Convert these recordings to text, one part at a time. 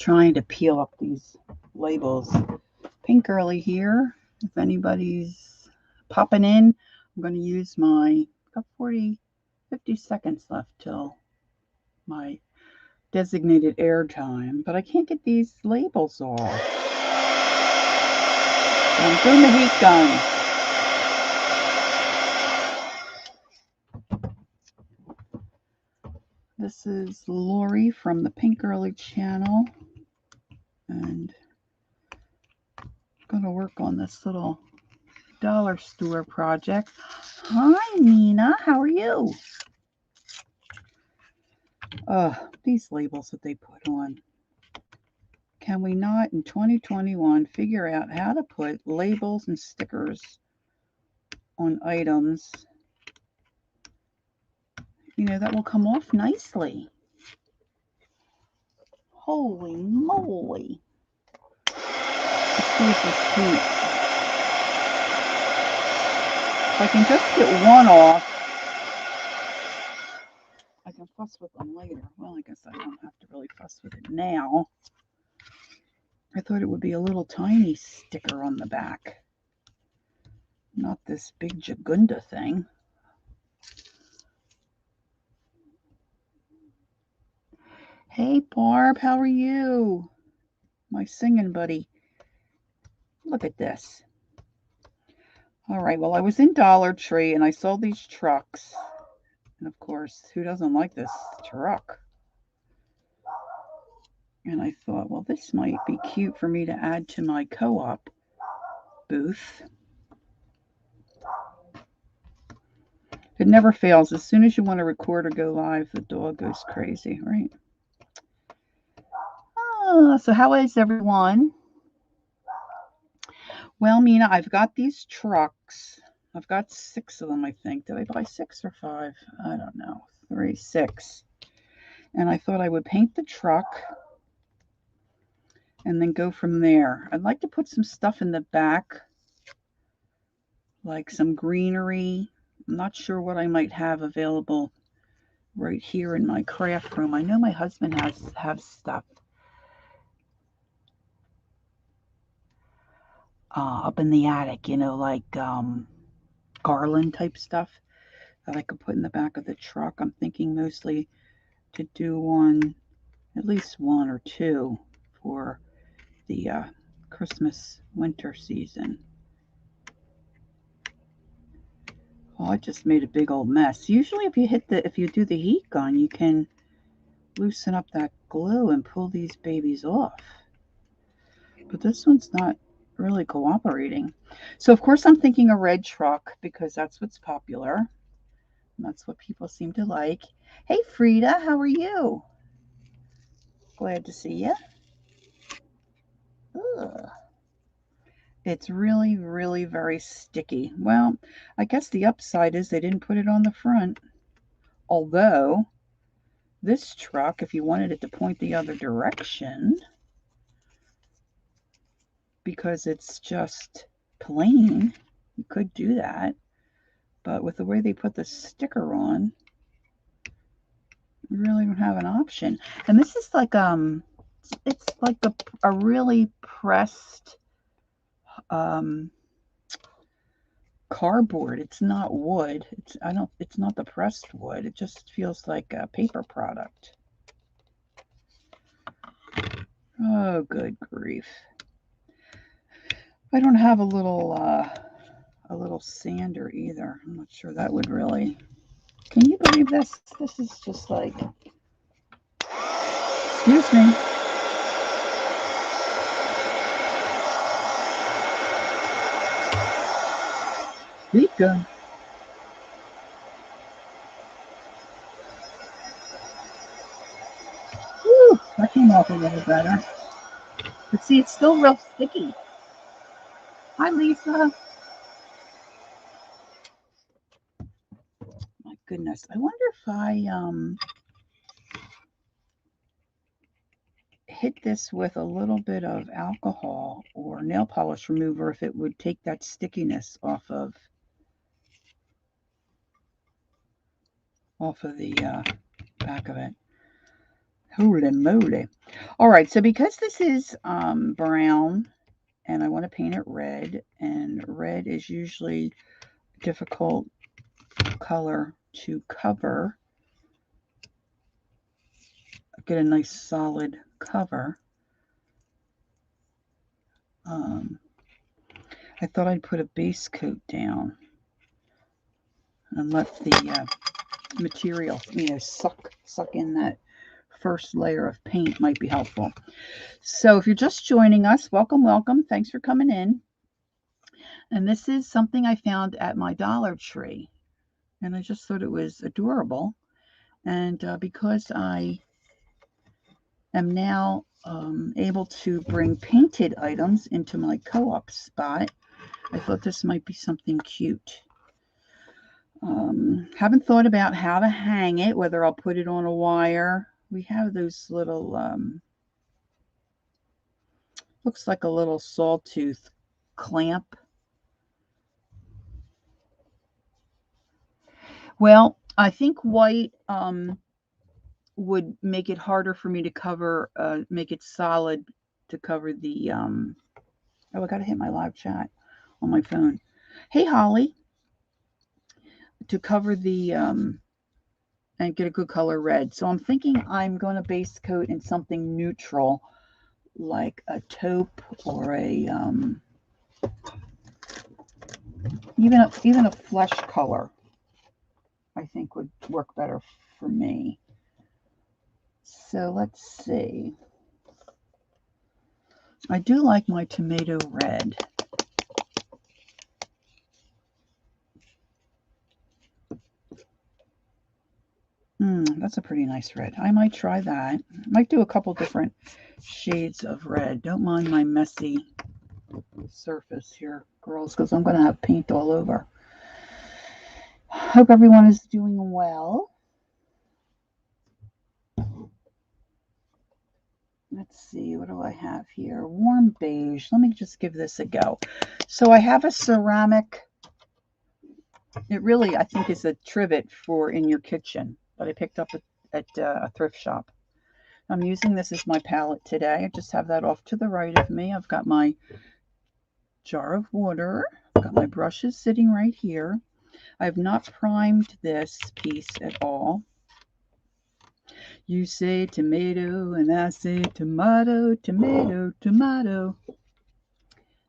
trying to peel up these labels. Pink Girly here. If anybody's popping in, I'm going to use my, got 50 seconds left till my designated airtime, but I can't get these labels off. I'm doing the heat gun. This is Lori from the Pink Girly channel, and I'm going to work on this little dollar store project. Hi, Nina. How are you? These labels that they put on. Can we not, in 2021, figure out how to put labels and stickers on items, that will come off nicely? Holy moly. Let's see if this heat. If I can just get one off, I can fuss with them later. Well, I guess I don't have to really fuss with it now. I thought it would be a little tiny sticker on the back. Not this big Jagunda thing. Hey, Barb, how are you? My singing buddy. Look at this. All right, well, I was in Dollar Tree and I saw these trucks. And of course, who doesn't like this truck? And I thought, well, this might be cute for me to add to my co-op booth. It never fails. As soon as you want to record or go live, the dog goes crazy, right? So how is everyone? Well, Mina, I've got these trucks. I've got 6 of them, I think. Did I buy 6 or 5? I don't know. 3, 6. And I thought I would paint the truck and then go from there. I'd like to put some stuff in the back, like some greenery. I'm not sure what I might have available right here in my craft room. I know my husband has stuff up in the attic, like garland type stuff that I could put in the back of the truck. I'm thinking mostly to do at least 1 or 2 for the Christmas winter season. Oh, I just made a big old mess. Usually if you do the heat gun, you can loosen up that glue and pull these babies off. But this one's not really cooperating. So of course I'm thinking a red truck because that's what's popular. And that's what people seem to like. Hey Frida, how are you? Glad to see you. Ugh. It's really, really very sticky. Well, I guess the upside is they didn't put it on the front. Although, this truck, if you wanted it to point the other direction, because it's just plain, you could do that. But with the way they put the sticker on, you really don't have an option. And this is like, it's like a really pressed, cardboard. It's not wood. It's not the pressed wood. It just feels like a paper product. Oh, good grief. I don't have a little sander either. I'm not sure that would really. Can you believe this? This is just like, excuse me. Heat gun. Woo, that came off a little better. But see, it's still real sticky. Hi, Lisa. My goodness. I wonder if I hit this with a little bit of alcohol or nail polish remover, if it would take that stickiness off of the back of it. Holy moly. All right, so because this is brown and I want to paint it red, and red is usually a difficult color to cover, get a nice solid cover. I thought I'd put a base coat down and let the material, suck in that first layer of paint. Might be helpful. So if you're just joining us, welcome, welcome. Thanks for coming in. And this is something I found at my Dollar Tree, and I just thought it was adorable. And because I am now able to bring painted items into my co-op spot, I thought this might be something cute. Haven't thought about how to hang it, whether I'll put it on a wire. We have those little, looks like a little sawtooth clamp. Well, I think white would make it harder for me to cover, make it solid to cover the, oh, I got to hit my live chat on my phone. Hey, Holly. To cover the, and get a good color red. So I'm thinking I'm going to base coat in something neutral, like a taupe or a, even a flesh color, I think would work better for me. So let's see. I do like my tomato red. That's a pretty nice red. I might try that. I might do a couple different shades of red. Don't mind my messy surface here, girls, because I'm going to have paint all over. Hope everyone is doing well. Let's see, what do I have here? Warm beige. Let me just give this a go. So I have a ceramic. It really, I think, is a trivet for in your kitchen that I picked up at a thrift shop. I'm using this as my palette today. I just have that off to the right of me. I've got my jar of water. I've got my brushes sitting right here. I have not primed this piece at all. You say tomato and I say tomato, tomato, tomato.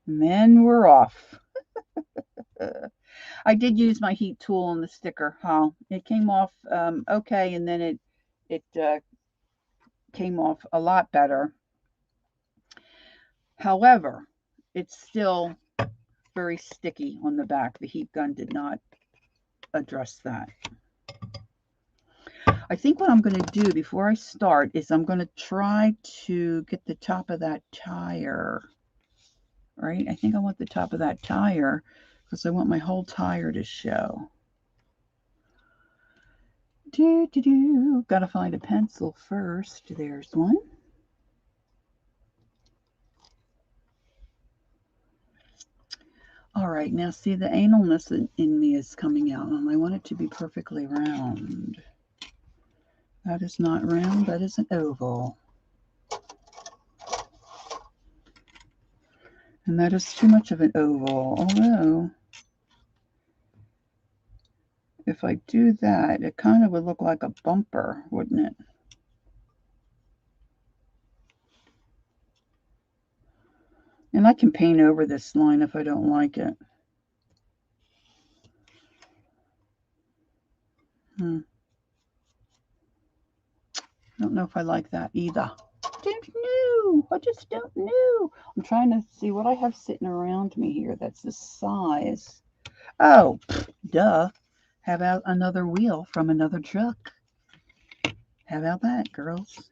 And then we're off. I did use my heat tool on the sticker. Huh? It came off okay, and then it came off a lot better. However, it's still very sticky on the back. The heat gun did not address that. I think what I'm going to do before I start is I'm going to try to get the top of that tire, right? I think I want the top of that tire because I want my whole tire to show. Got to find a pencil first. There's one. All right, now see, the analness in me is coming out, and I want it to be perfectly round. That is not round, that is an oval. And that is too much of an oval, although if I do that, it kind of would look like a bumper, wouldn't it? And I can paint over this line if I don't like it. I don't know if I like that either. Don't know. I just don't know. I'm trying to see what I have sitting around me here that's the size. Oh, duh. How about another wheel from another truck? How about that, girls?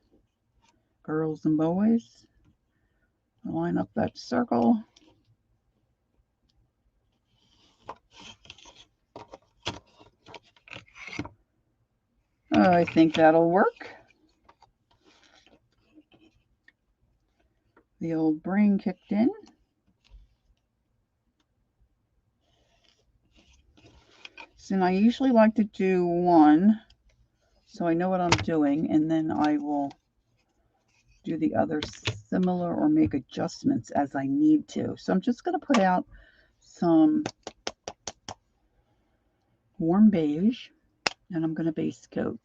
Girls and boys. Line up that circle. I think that'll work. The old brain kicked in. So I usually like to do one, so I know what I'm doing, and then I will do the other similar or make adjustments as I need to. So I'm just going to put out some warm beige, and I'm going to base coat.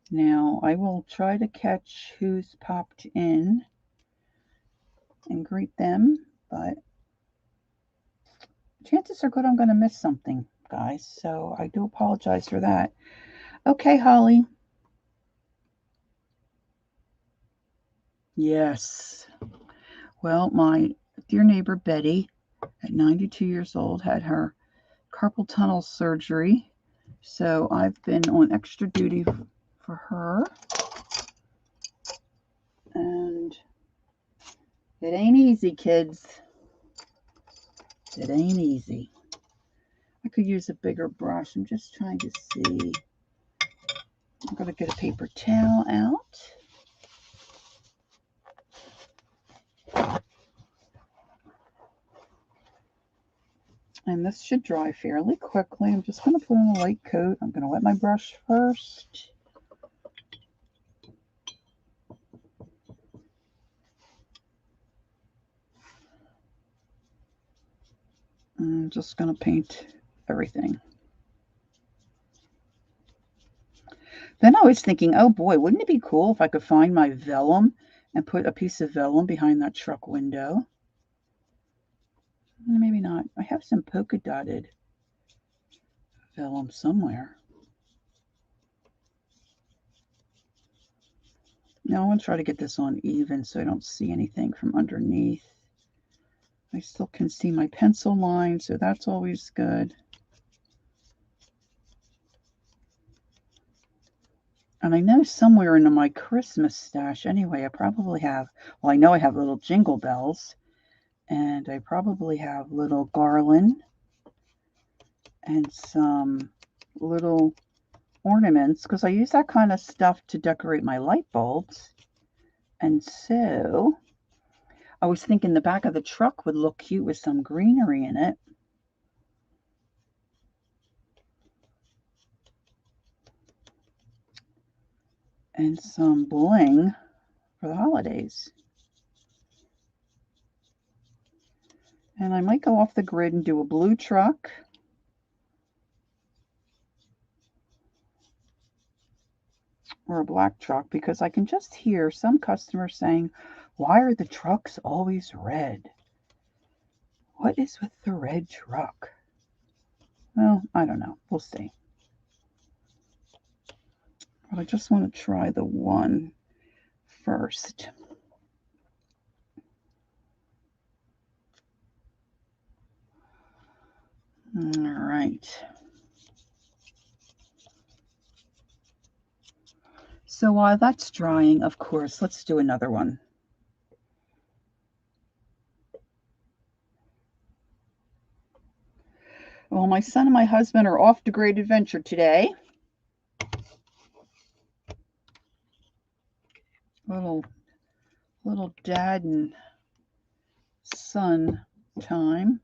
Now I will try to catch who's popped in and greet them, but chances are good I'm going to miss something, guys, so I do apologize for that. Okay, Holly. Yes. Well, my dear neighbor Betty, at 92 years old, had her carpal tunnel surgery, so I've been on extra duty for her, and it ain't easy, kids. It ain't easy. I could use a bigger brush. I'm just trying to see. I'm going to get a paper towel out. And this should dry fairly quickly. I'm just going to put on a light coat. I'm going to wet my brush first. I'm just going to paint everything. Then I was thinking, oh boy, wouldn't it be cool if I could find my vellum and put a piece of vellum behind that truck window? Maybe not. I have some polka dotted vellum somewhere. Now I want to try to get this on even so I don't see anything from underneath. I still can see my pencil line, so that's always good. And I know somewhere in my Christmas stash, anyway, I probably have, well, I know I have little Jingle Bells, and I probably have little garland and some little ornaments, because I use that kind of stuff to decorate my light bulbs. And so I was thinking the back of the truck would look cute with some greenery in it. And some bling for the holidays. And I might go off the grid and do a blue truck. Or a black truck, because I can just hear some customers saying, why are the trucks always red? What is with the red truck? Well, I don't know. We'll see. But I just want to try the one first. All right. So while that's drying, of course, let's do another one. Well, my son and my husband are off to great adventure today. Little dad and son time.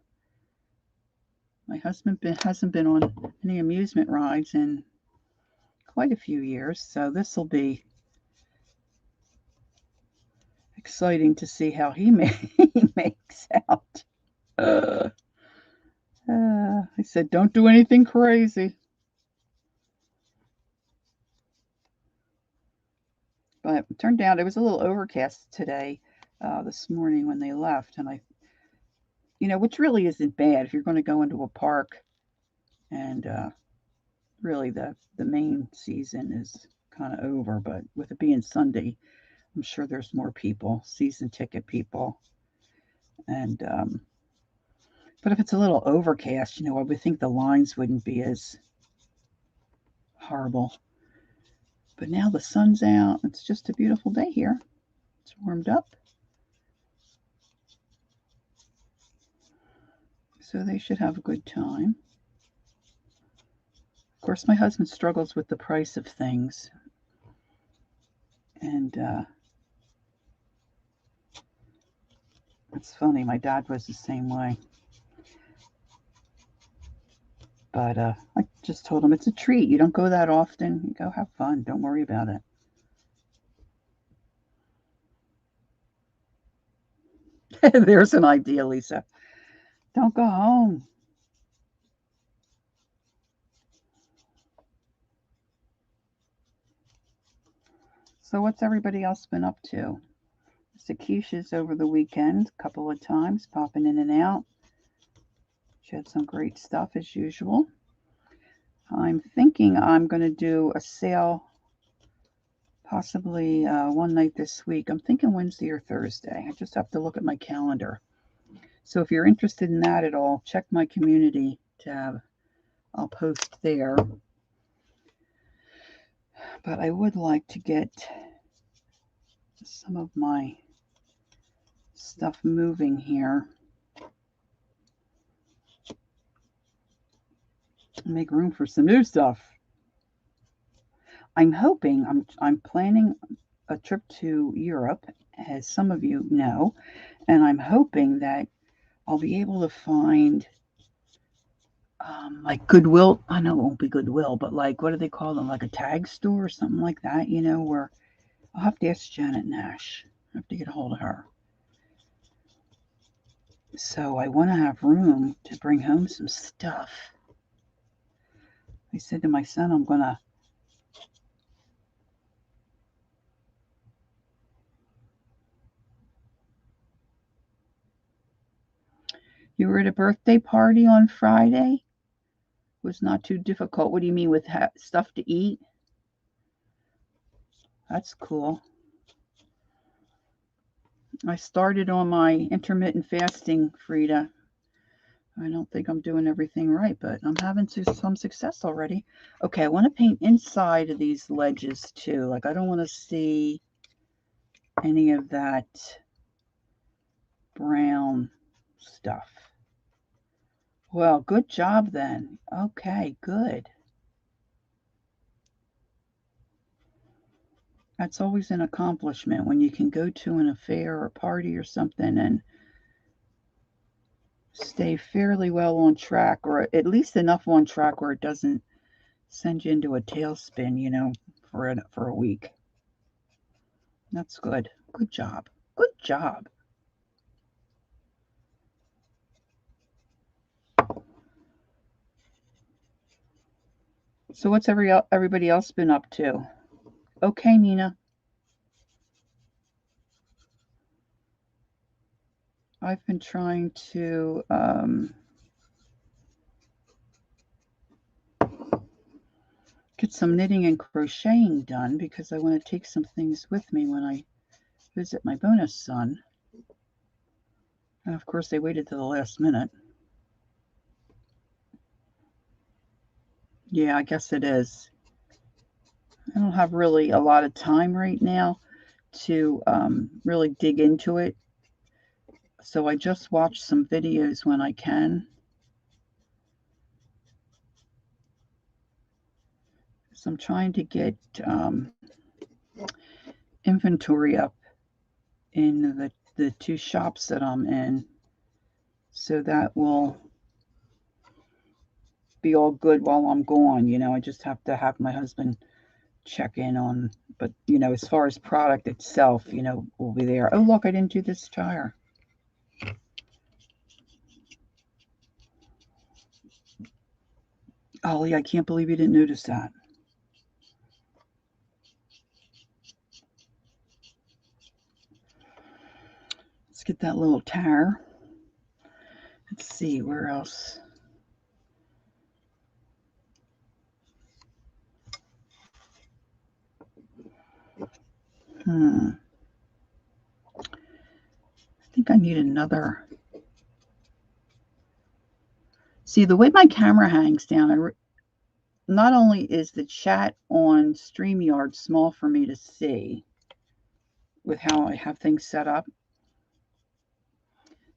My husband hasn't been on any amusement rides in quite a few years, so this will be exciting to see how he makes out. I said, don't do anything crazy. But it turned out it was a little overcast today, this morning when they left, and which really isn't bad if you're going to go into a park, and really the main season is kind of over, but with it being Sunday, I'm sure there's more people, season ticket people, and but if it's a little overcast, I would think the lines wouldn't be as horrible. But now the sun's out. It's just a beautiful day here. It's warmed up. So they should have a good time. Of course, my husband struggles with the price of things. And it's funny, my dad was the same way. But I just told him it's a treat. You don't go that often. You go have fun. Don't worry about it. There's an idea, Lisa. Don't go home. So what's everybody else been up to? Sakisha's over the weekend a couple of times, popping in and out. She had some great stuff as usual. I'm thinking I'm going to do a sale possibly one night this week. I'm thinking Wednesday or Thursday. I just have to look at my calendar. So if you're interested in that at all, check my community tab. I'll post there. But I would like to get some of my stuff moving here. Make room for some new stuff. I'm hoping, I'm planning a trip to Europe, as some of you know, and I'm hoping that I'll be able to find like Goodwill. I know it won't be Goodwill, but like, what do they call them? Like a tag store or something like that, you know, where I'll have to ask Janet Nash. I have to get a hold of her. So I want to have room to bring home some stuff. I said to my son, I'm going to You were at a birthday party on Friday? Was not too difficult. What do you mean with stuff to eat? That's cool. I started on my intermittent fasting, Frida. I don't think I'm doing everything right, but I'm having some success already. Okay, I want to paint inside of these ledges too. Like, I don't want to see any of that brown stuff. Well, good job then. Okay, good. That's always an accomplishment when you can go to an affair or party or something and stay fairly well on track, or at least enough on track where it doesn't send you into a tailspin, you know, for a week. That's good. Good job. Good job. So what's everybody else been up to? Okay, Nina. I've been trying to get some knitting and crocheting done because I want to take some things with me when I visit my bonus son. And of course, they waited to the last minute. Yeah, I guess it is. I don't have really a lot of time right now to really dig into it. So I just watch some videos when I can. So I'm trying to get inventory up in the two shops that I'm in. So that will be all good while I'm gone. You know, I just have to have my husband check in on, but you know, as far as product itself, you know, will be there. Oh, look, I didn't do this tire. Ollie, I can't believe you didn't notice that. Let's get that little tire. Let's see, where else? I think I need another. See, the way my camera hangs down, not only is the chat on StreamYard small for me to see with how I have things set up,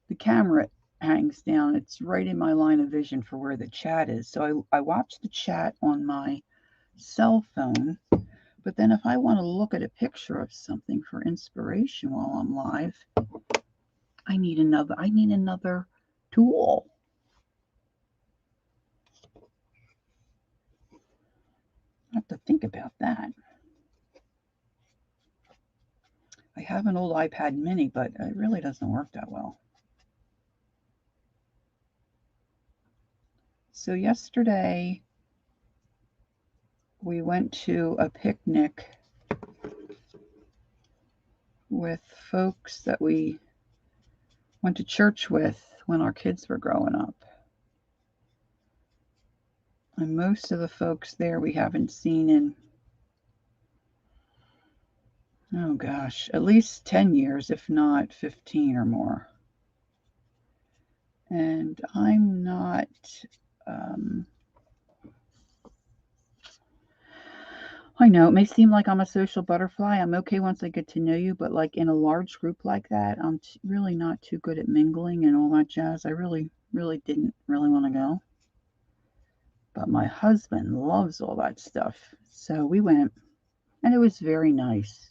the camera hangs down. It's right in my line of vision for where the chat is. So I watch the chat on my cell phone, but then if I want to look at a picture of something for inspiration while I'm live, I need another tool. I have to think about that. I have an old iPad mini, but it really doesn't work that well. So yesterday we went to a picnic with folks that we went to church with when our kids were growing up. And most of the folks there we haven't seen in, oh gosh, at least 10 years, if not 15 or more. And I'm not, I know it may seem like I'm a social butterfly. I'm okay once I get to know you, but like in a large group like that, I'm really not too good at mingling and all that jazz. I really didn't really want to go. But my husband loves all that stuff. So we went, and it was very nice.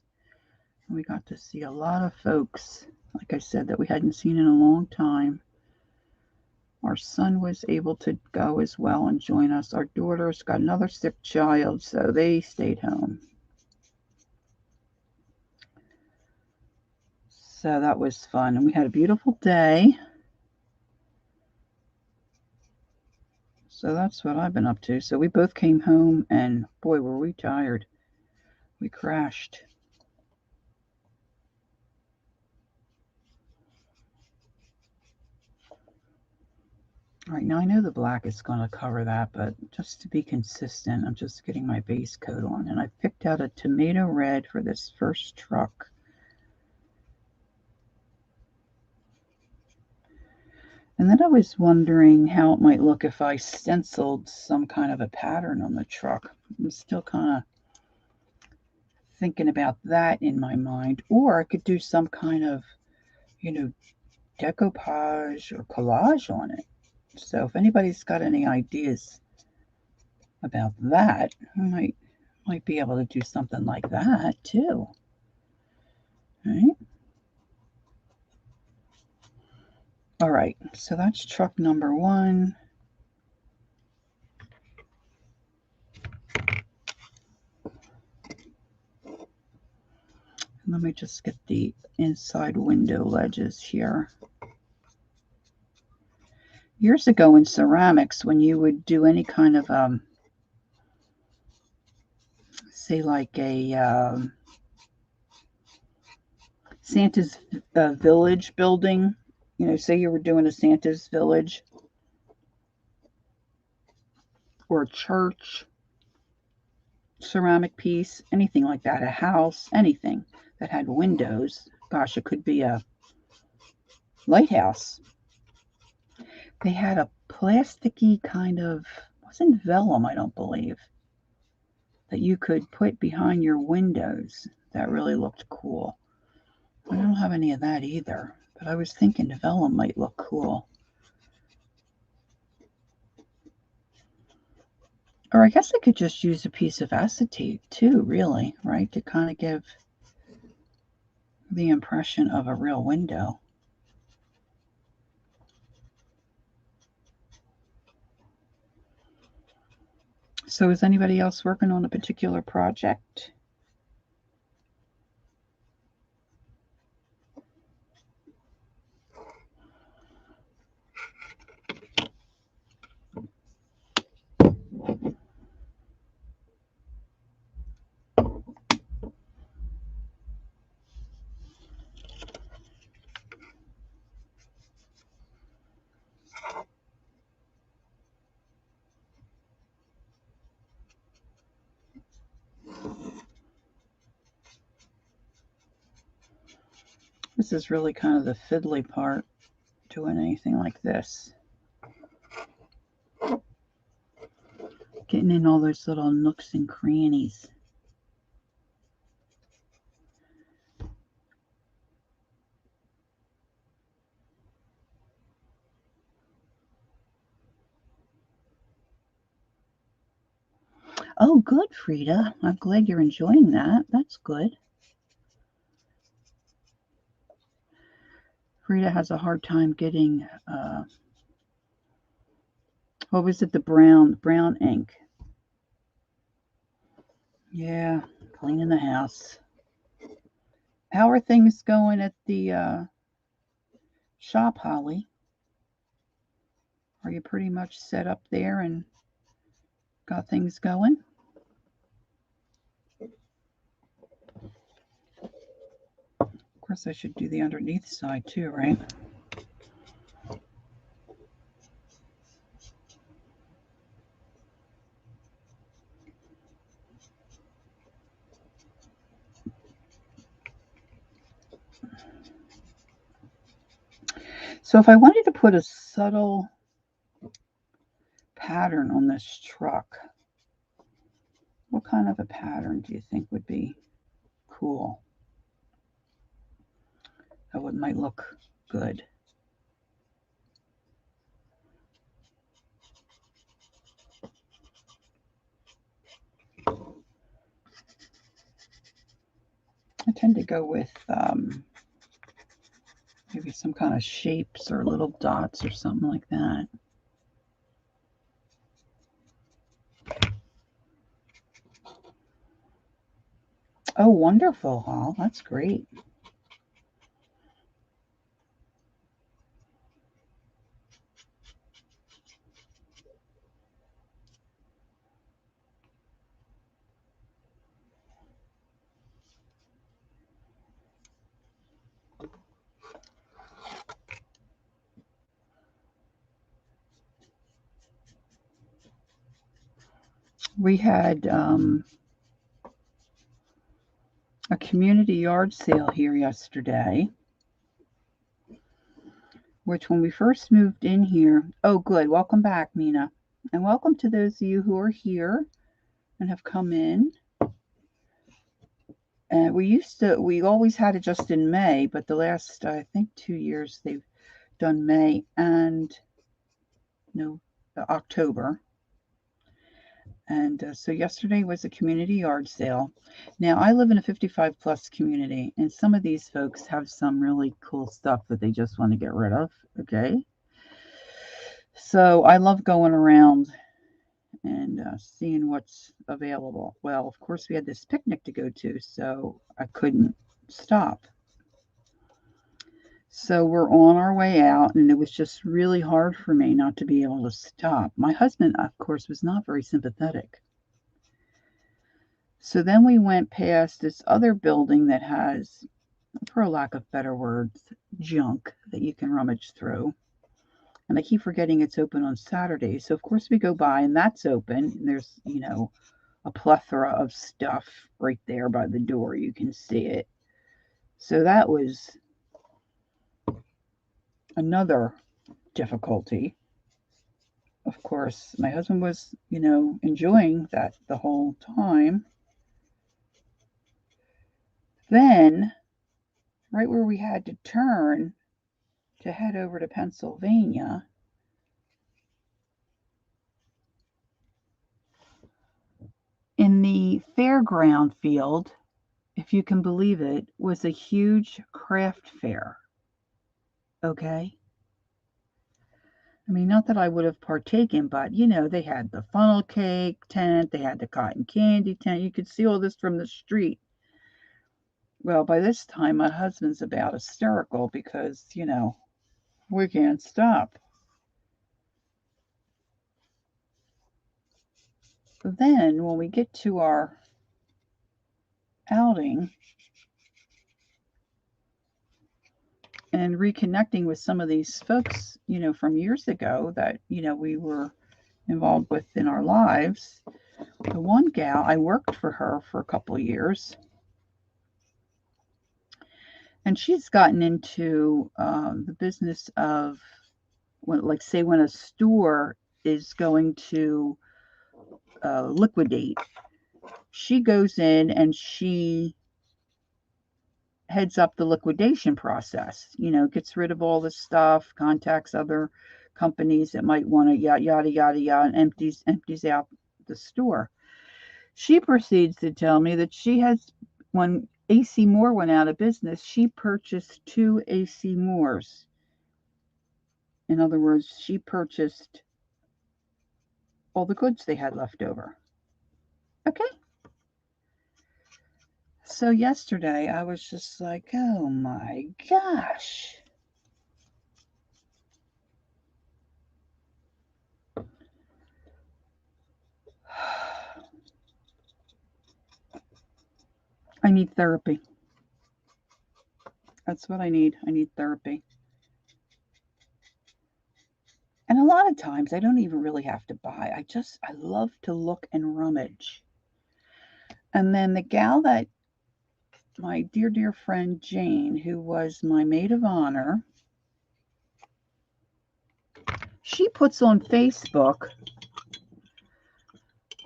We got to see a lot of folks, like I said, that we hadn't seen in a long time. Our son was able to go as well and join us. Our daughter's got another sick child, so they stayed home. So that was fun, and we had a beautiful day. So that's what I've been up to. So we both came home, and boy, were we tired. We crashed. All right, now I know the black is going to cover that, but just to be consistent, I'm just getting my base coat on. And I picked out a tomato red for this first truck. And then I was wondering how it might look if I stenciled some kind of a pattern on the truck. I'm still kind of thinking about that in my mind. Or I could do some kind of, decoupage or collage on it. So if anybody's got any ideas about that, I might be able to do something like that too. Right? All right, so that's truck number 1. Let me just get the inside window ledges here. Years ago in ceramics, when you would do any kind of, say like a Santa's village building, say you were doing a Santa's village or a church ceramic piece, anything like that, a house, anything that had windows. Gosh, it could be a lighthouse. They had a plasticky kind of, wasn't vellum, I don't believe, that you could put behind your windows. That really looked cool. I don't have any of that either, but I was thinking vellum might look cool. Or I guess I could just use a piece of acetate too, really, right? To kind of give the impression of a real window. So is anybody else working on a particular project? This is really kind of the fiddly part, doing anything like this. Getting in all those little nooks and crannies. Oh, good, Frida. I'm glad you're enjoying that. That's good. Frida has a hard time getting, what was it, the brown ink. Yeah, cleaning the house. How are things going at the shop, Holly? Are you pretty much set up there and got things going? Of course, I should do the underneath side too, right? So if I wanted to put a subtle pattern on this truck, what kind of a pattern do you think would be cool? That would might look good. I tend to go with maybe some kind of shapes or little dots or something like that. Oh, wonderful, Hall. That's great. We had a community yard sale here yesterday, which when we first moved in here, oh, good. Welcome back, Mina. And welcome to those of you who are here and have come in. And we always had it just in May, but the last, I think, 2 years they've done May and no, October. And so yesterday was a community yard sale. Now, I live in a 55 plus community, and some of these folks have some really cool stuff that they just want to get rid of. Okay. So I love going around and seeing what's available. Well, of course, we had this picnic to go to, so I couldn't stop. So we're on our way out, and it was just really hard for me not to be able to stop. My husband, of course, was not very sympathetic. So then we went past this other building that has, for lack of better words, junk that you can rummage through. And I keep forgetting it's open on Saturdays. So, of course, we go by and that's open. And there's, a plethora of stuff right there by the door. You can see it. So that was another difficulty. Of course, my husband was, enjoying that the whole time. Then, right where we had to turn to head over to Pennsylvania, in the fairground field, if you can believe it, was a huge craft fair. Okay? I mean, not that I would have partaken, but they had the funnel cake tent, they had the cotton candy tent. You could see all this from the street. Well, by this time, my husband's about hysterical because, we can't stop. Then, when we get to our outing and reconnecting with some of these folks, from years ago that, we were involved with in our lives, the one gal, I worked for her for a couple of years. And she's gotten into the business of, say, when a store is going to liquidate, she goes in and she heads up the liquidation process, gets rid of all the stuff, contacts other companies that might want to yada, yada, yada, yada, and empties out the store. She proceeds to tell me that she has, when AC Moore went out of business, she purchased 2 AC Moores. In other words, she purchased all the goods they had left over. Okay. So yesterday I was just like, oh my gosh. I need therapy. That's what I need. I need therapy. And a lot of times I don't even really have to buy. I love to look and rummage. And then the gal that my dear, dear friend Jane, who was my maid of honor, she puts on Facebook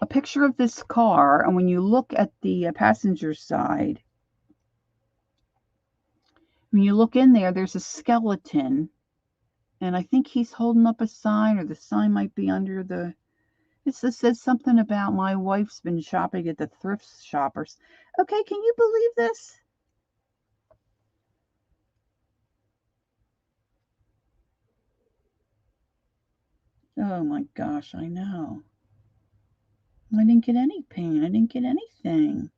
a picture of this car. And when you look at the passenger side, when you look in there, there's a skeleton. And I think he's holding up a sign, or the sign might be under the. It says something about my wife's been shopping at the thrift shoppers. Okay, can you believe this? Oh my gosh, I know. I didn't get any pain. I didn't get anything.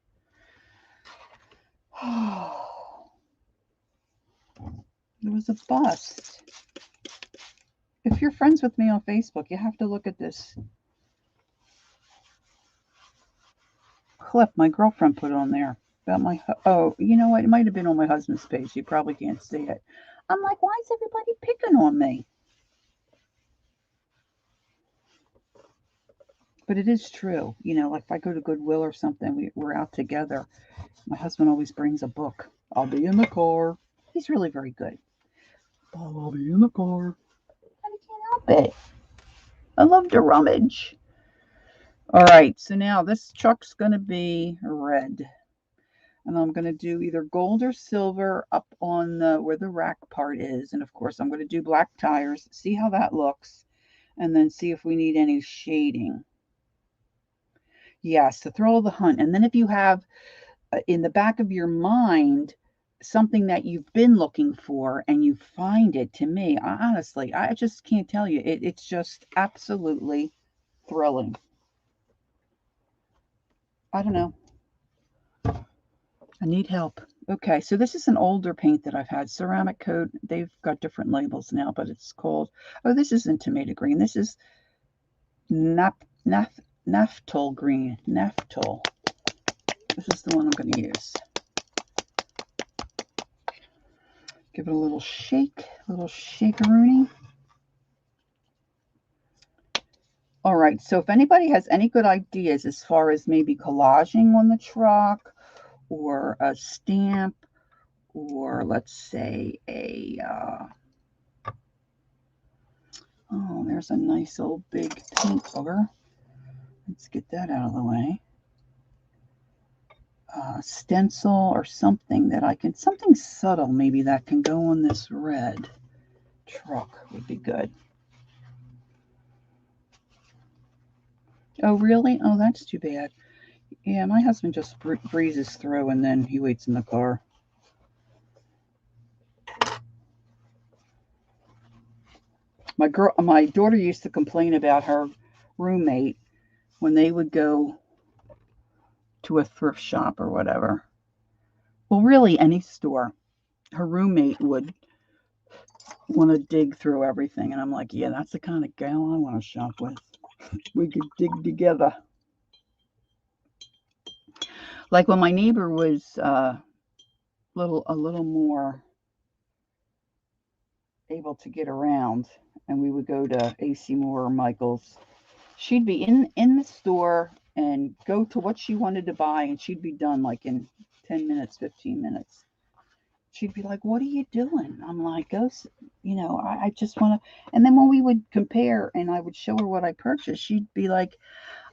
There was a bust. If you're friends with me on Facebook, you have to look at this clip my girlfriend put on there about my. Oh, you know what? It might have been on my husband's page. You probably can't see it. I'm like, why is everybody picking on me? But it is true. You know, like if I go to Goodwill or something, we're out together. My husband always brings a book. I'll be in the car. He's really very good. I'll be in the car. I can't help it. I love to rummage. All right, so now this truck's going to be red. And I'm going to do either gold or silver up on where the rack part is. And of course, I'm going to do black tires, see how that looks, and then see if we need any shading. Yes, the thrill of the hunt. And then if you have in the back of your mind something that you've been looking for and you find it, to me, honestly, I just can't tell you. It's just absolutely thrilling. I don't know. I need help. Okay, so this is an older paint that I've had. Ceramic coat. They've got different labels now, but it's called, oh, this isn't tomato green. This is naphthol green. Naphthol. This is the one I'm going to use. Give it a little shake, a little shakeroonie. All right, so if anybody has any good ideas as far as maybe collaging on the truck or a stamp, or let's say a, oh, there's a nice old big paint booger. Let's get that out of the way. Stencil or something that I can, something subtle maybe that can go on this red truck would be good. Oh, really? Oh, that's too bad. Yeah, my husband just breezes through and then he waits in the car. My daughter used to complain about her roommate when they would go to a thrift shop or whatever. Well, really any store. Her roommate would want to dig through everything, and I'm like, yeah, that's the kind of gal I want to shop with. We could dig together. Like when my neighbor was a little more able to get around, and we would go to AC Moore or Michael's. She'd be in the store and go to what she wanted to buy, and she'd be done like in 10 minutes, 15 minutes. She'd be like, what are you doing? I'm like, go, I just want to. And then when we would compare and I would show her what I purchased, she'd be like,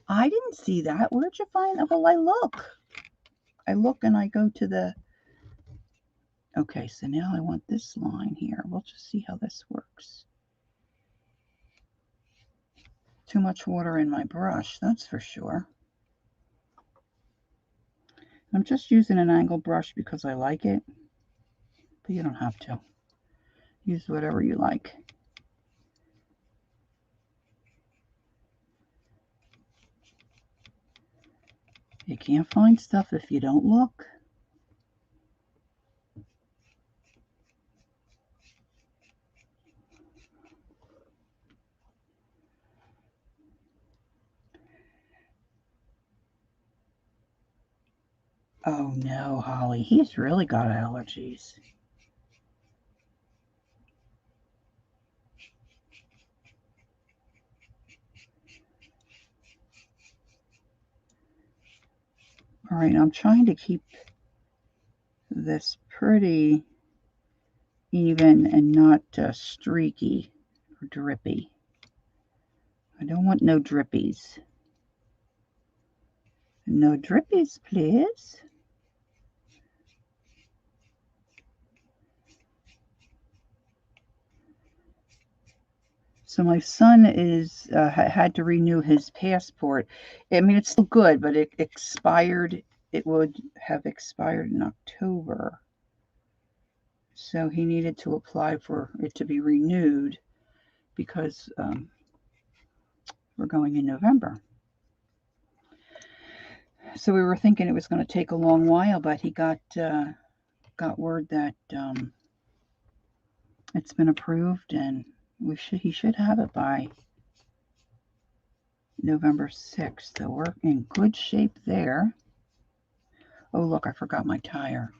I didn't see that. Where'd you find that? Well, I look and I go to the. Okay, so now I want this line here. We'll just see how this works. Too much water in my brush, that's for sure. I'm just using an angle brush because I like it, but you don't have to. Use whatever you like. You can't find stuff if you don't look. Oh no, Holly, he's really got allergies. All right, I'm trying to keep this pretty even and not streaky or drippy. I don't want no drippies. No drippies, please. So my son is had to renew his passport. I mean, it's still good, but it expired. It would have expired in October. So he needed to apply for it to be renewed because we're going in November. So we were thinking it was going to take a long while, but he got word that it's been approved and he should have it by November 6th. So we're in good shape there. Oh, look, I forgot my tire.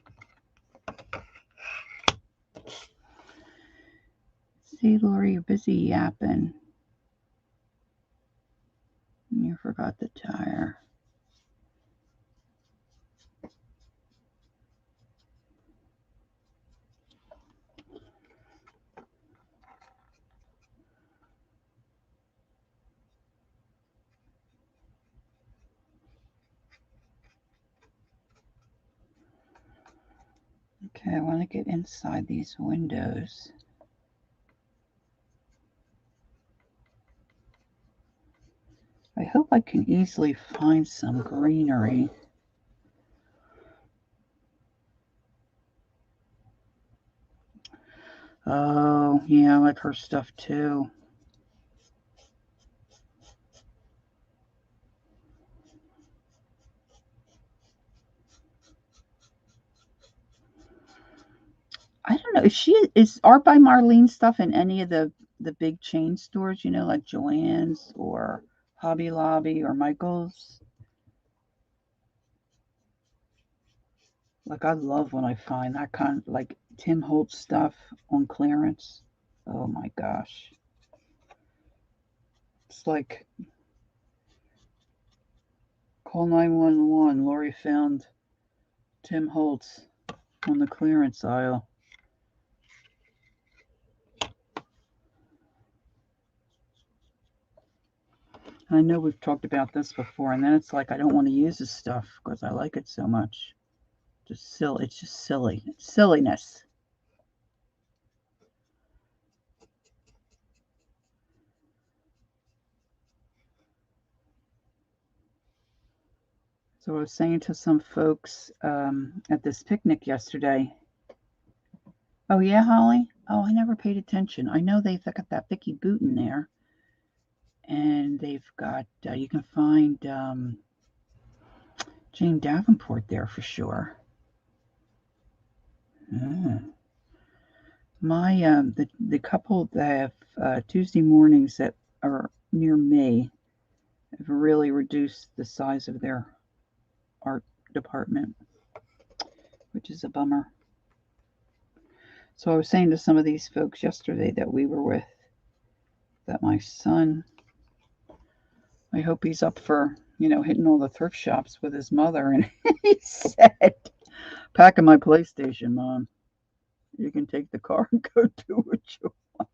See, Lori, you're busy yapping. You forgot the tire. Okay, I want to get inside these windows. I hope I can easily find some greenery. Oh, yeah, I like her stuff too. I don't know. Is Art by Marlene stuff in any of the big chain stores, like Joann's or Hobby Lobby or Michael's? Like, I love when I find that kind of, like, Tim Holtz stuff on clearance. Oh my gosh. It's like, call 911. Lori found Tim Holtz on the clearance aisle. I know we've talked about this before, and then it's like I don't want to use this stuff because I like it so much. Just silly. It's just silly. It's silliness. So I was saying to some folks at this picnic yesterday. Oh yeah, Holly. Oh, I never paid attention. I know they've got that Vicky boot in there, and they've got you can find Jane Davenport there for sure. My the couple that have Tuesday mornings that are near me have really reduced the size of their art department, which is a bummer. So I was saying to some of these folks yesterday that we were with that my son, I hope he's up for, hitting all the thrift shops with his mother. And he said, packing my PlayStation, Mom. You can take the car and go do what you want.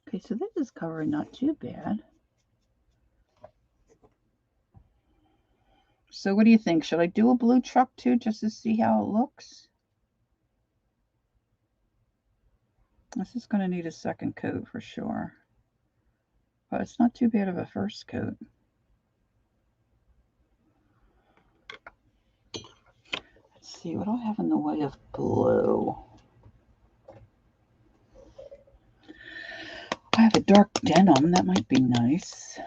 Okay, so this is covering not too bad. So what do you think? Should I do a blue truck too, just to see how it looks? This is going to need a second coat for sure. But it's not too bad of a first coat. Let's see, what do I have in the way of blue? I have a dark denim. That might be nice.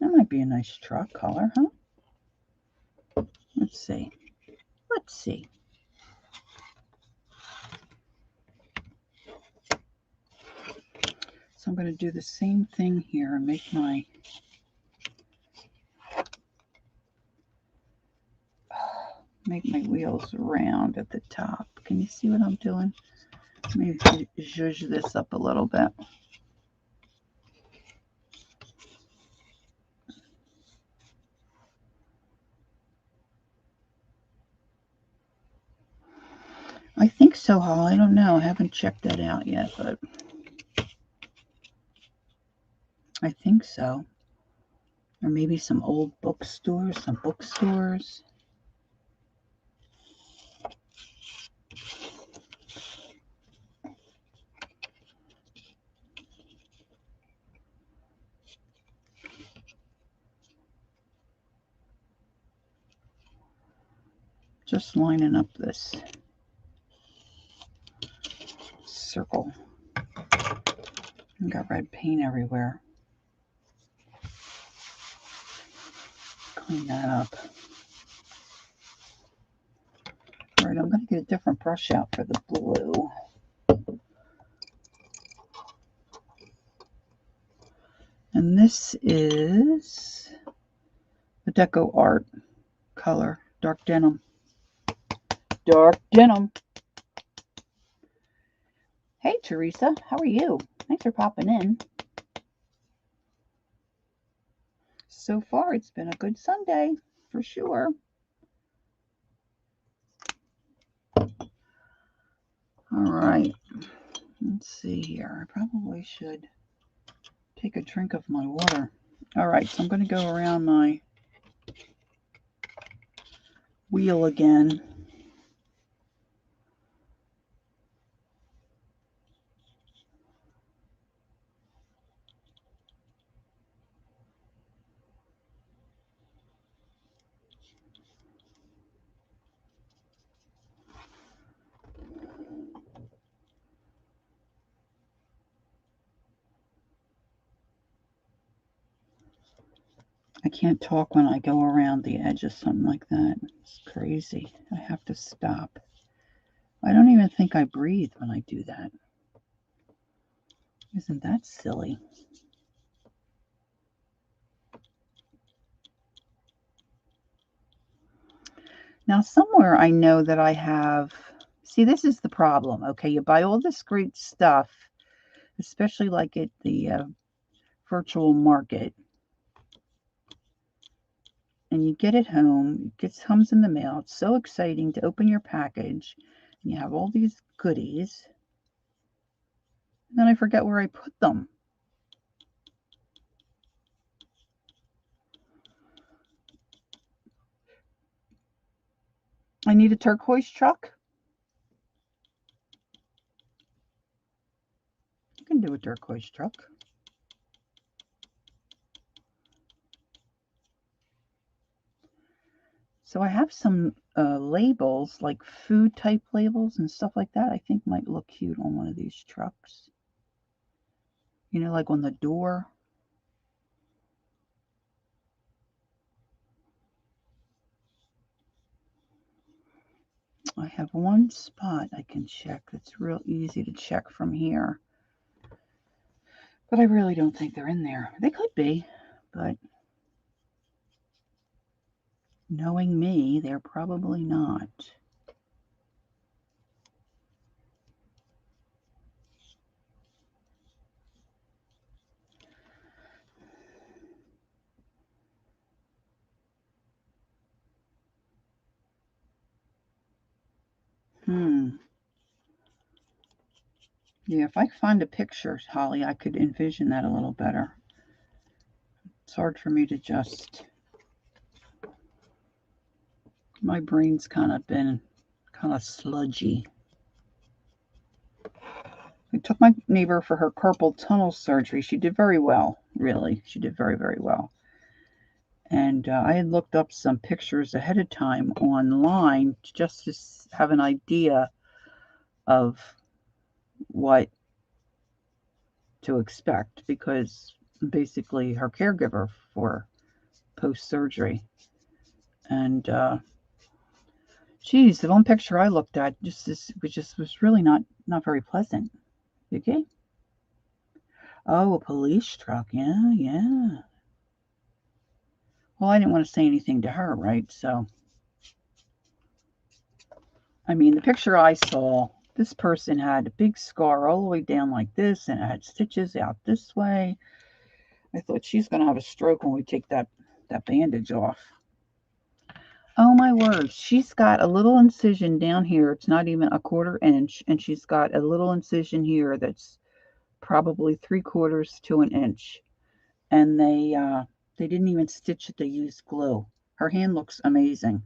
That might be a nice truck color, huh? Let's see. Let's see. So I'm going to do the same thing here and make my wheels round at the top. Can you see what I'm doing? Maybe zhuzh this up a little bit. I think so, Holly. I don't know. I haven't checked that out yet, but I think so. Or maybe some old bookstores, some bookstores. Just lining up this circle. I got red paint everywhere. Clean that up. All right, I'm going to get a different brush out for the blue. And this is the Deco Art color, dark denim. Dark denim. Hey, Teresa, how are you? Thanks for popping in. So far, it's been a good Sunday, for sure. All right, let's see here. I probably should take a drink of my water. All right, so I'm going to go around my wheel again. I can't talk when I go around the edge of something like that. It's crazy. I have to stop. I don't even think I breathe when I do that. Isn't that silly? Now, somewhere I know that I have... See, this is the problem, okay? You buy all this great stuff, especially like at the virtual market, and you get it home, it comes in the mail. It's so exciting to open your package, and you have all these goodies, and then I forget where I put them. I need a turquoise truck. You can do a turquoise truck. So I have some labels, like food type labels and stuff like that. I think might look cute on one of these trucks. You know, like on the door. I have one spot I can check that's real easy to check from here. But I really don't think they're in there. They could be, but knowing me, they're probably not. Yeah, if I find a picture, Holly, I could envision that a little better. It's hard for me to just... My brain's kind of been kind of sludgy. I took my neighbor for her carpal tunnel surgery. She did very well, really. She did very, very well. And I had looked up some pictures ahead of time online just to have an idea of what to expect, because basically her caregiver for post-surgery. And Geez, the one picture I looked at was really not very pleasant. Okay. Oh, a police truck. Yeah, yeah. Well, I didn't want to say anything to her, right? So, I mean, the picture I saw, this person had a big scar all the way down like this, and it had stitches out this way. I thought she's going to have a stroke when we take that bandage off. Oh my word, she's got a little incision down here. It's not even a 1/4 inch, and she's got a little incision here that's probably 3/4 to an inch. And they didn't even stitch it, they used glue. Her hand looks amazing.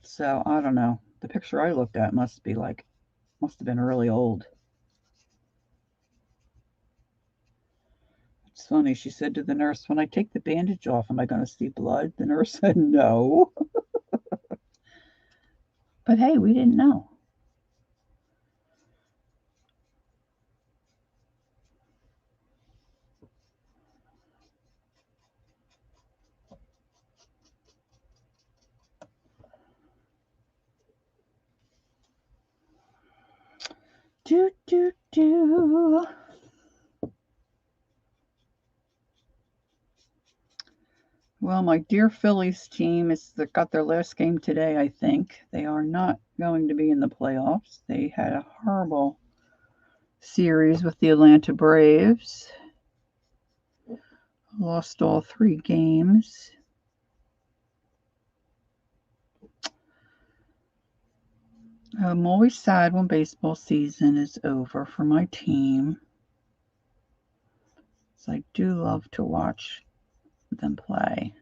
So I don't know. The picture I looked at must have been really old. It's funny, she said to the nurse, when I take the bandage off, am I going to see blood? The nurse said no. But hey, we didn't know. Do, do, do. Well, my dear Phillies team got their last game today, I think. They are not going to be in the playoffs. They had a horrible series with the Atlanta Braves. Lost all 3 games. I'm always sad when baseball season is over for my team. So I do love to watch them play.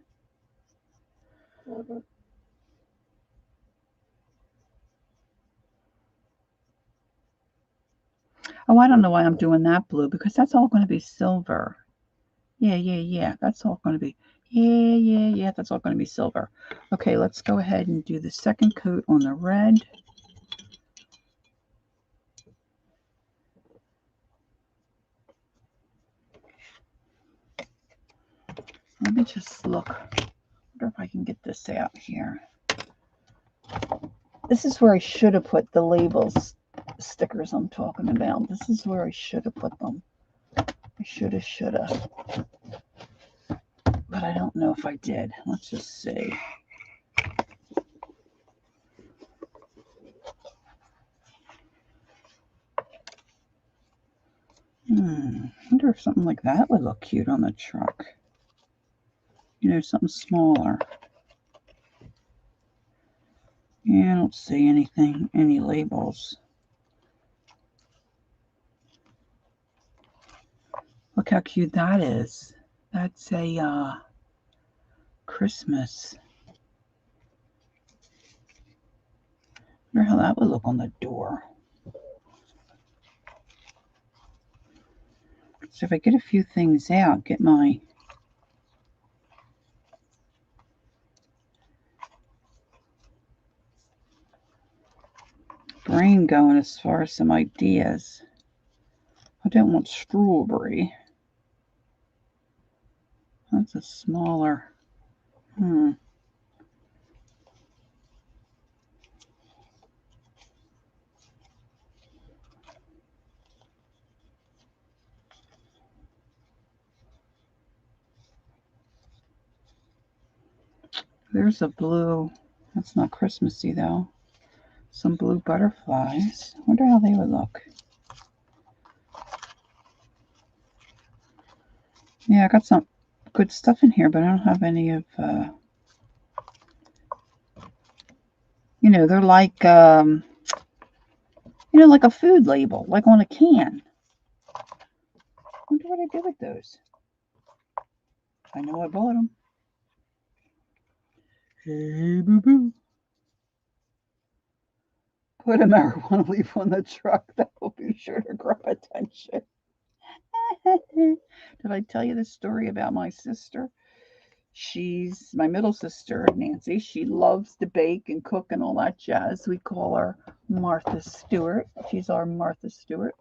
Oh, I don't know why I'm doing that blue, because that's all going to be silver. Yeah. That's all going to be, yeah. That's all going to be silver. Okay, let's go ahead and do the second coat on the red. Let me just look. I wonder if I can get this out here. This is where I should have put the labels, stickers I'm talking about. This is where I should have put them. I should have. But I don't know if I did. Let's just see. I wonder if something like that would look cute on the truck. You know, something smaller. Yeah, I don't see any labels. Look how cute that is. That's a Christmas. I wonder how that would look on the door. So if I get a few things out, get my brain going as far as some ideas. I don't want strawberry. That's a smaller. There's a blue. That's not Christmassy though. Some blue butterflies. I wonder how they would look. Yeah, I got some good stuff in here, but I don't have any of, they're like, like a food label, like on a can. I wonder what I did with those. I know I bought them. Hey, boo-boo. Put a marijuana leaf on the truck. That will be sure to grab attention. Did I tell you the story about my sister? She's my middle sister, Nancy. She loves to bake and cook and all that jazz. We call her Martha Stewart. She's our Martha Stewart.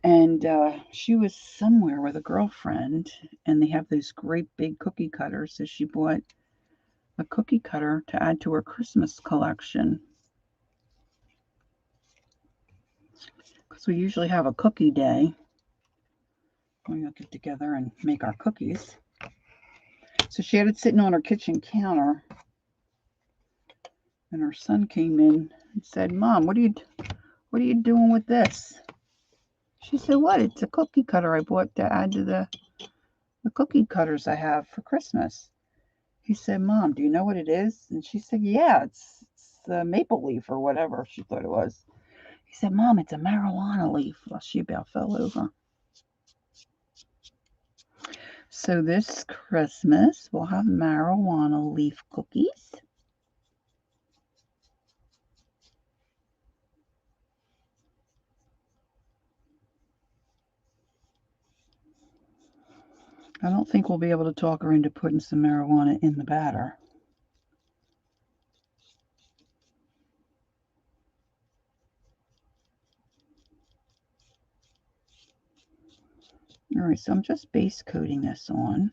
And she was somewhere with a girlfriend, and they have those great big cookie cutters. So she bought a cookie cutter to add to her Christmas collection. Because we usually have a cookie day. We'll get together and make our cookies. So she had it sitting on her kitchen counter. And her son came in and said, "Mom, what are you doing with this?" She said, "What? It's a cookie cutter I bought to add to the cookie cutters I have for Christmas." He said, "Mom, do you know what it is?" And she said, "Yeah, it's the maple leaf or whatever she thought it was." He said, "Mom, it's a marijuana leaf." Well, she about fell over. So this Christmas, we'll have marijuana leaf cookies. I don't think we'll be able to talk her into putting some marijuana in the batter. All right, so I'm just base coating this on.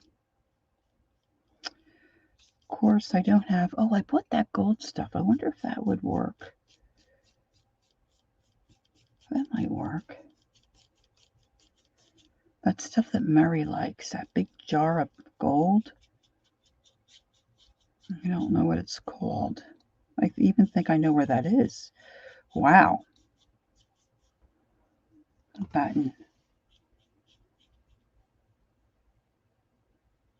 Of course, I don't have, oh, I bought that gold stuff. I wonder if that would work. That might work. That stuff that Mary likes, that big jar of gold. I don't know what it's called. I even think I know where that is. Wow. Button.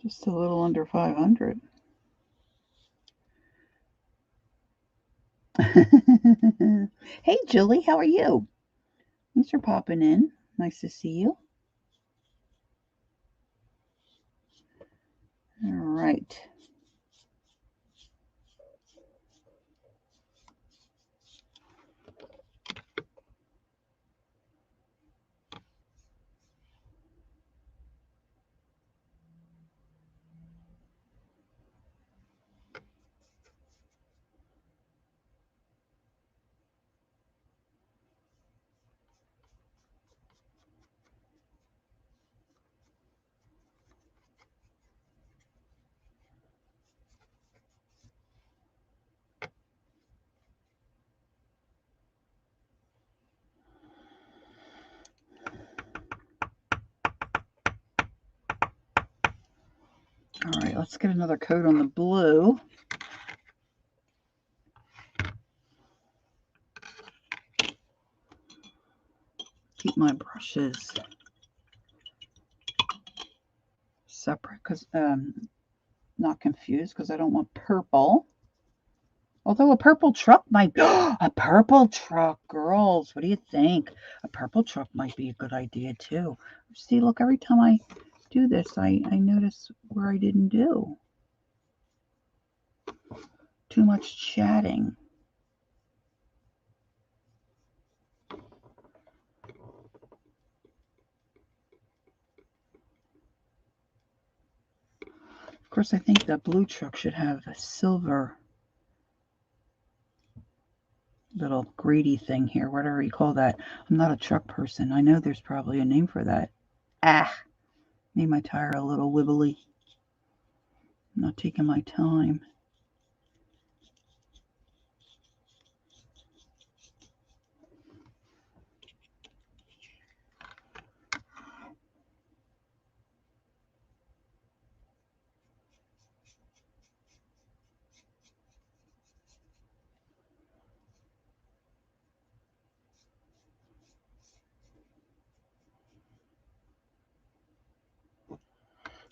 Just a little under 500. Hey, Julie, how are you? Thanks for popping in. Nice to see you. All right. All right, let's get another coat on the blue. Keep my brushes separate because not confused because I don't want purple. Although a purple truck might be a purple truck, girls. What do you think? A purple truck might be a good idea too. See, look, every time I do this, I notice where I didn't do. Too much chatting. Of course, I think the blue truck should have a silver little grady thing here, whatever you call that. I'm not a truck person. I know there's probably a name for that. Ah, made my tire a little wibbly. I'm not taking my time.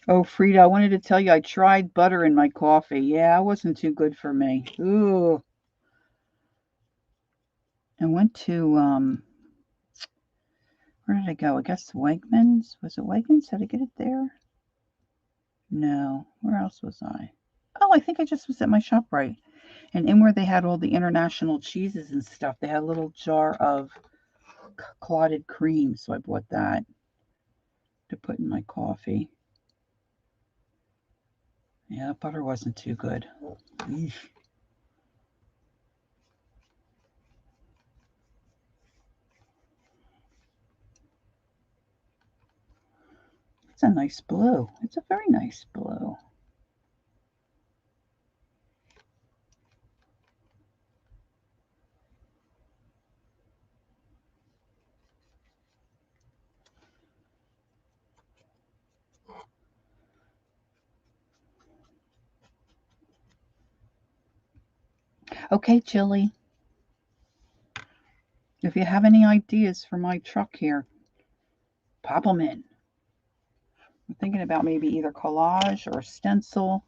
Oh, Frida, I wanted to tell you I tried butter in my coffee. Yeah, it wasn't too good for me. Ooh. I went to, where did I go? I guess Wegmans. Was it Wegmans? Did I get it there? No. Where else was I? Oh, I think I just was at my ShopRite. And in where they had all the international cheeses and stuff, they had a little jar of clotted cream. So I bought that to put in my coffee. Yeah, butter wasn't too good. Eesh. that's a nice blue. It's a very nice blue. Okay, Chili. If you have any ideas for my truck here, pop them in. I'm thinking about maybe either collage or stencil.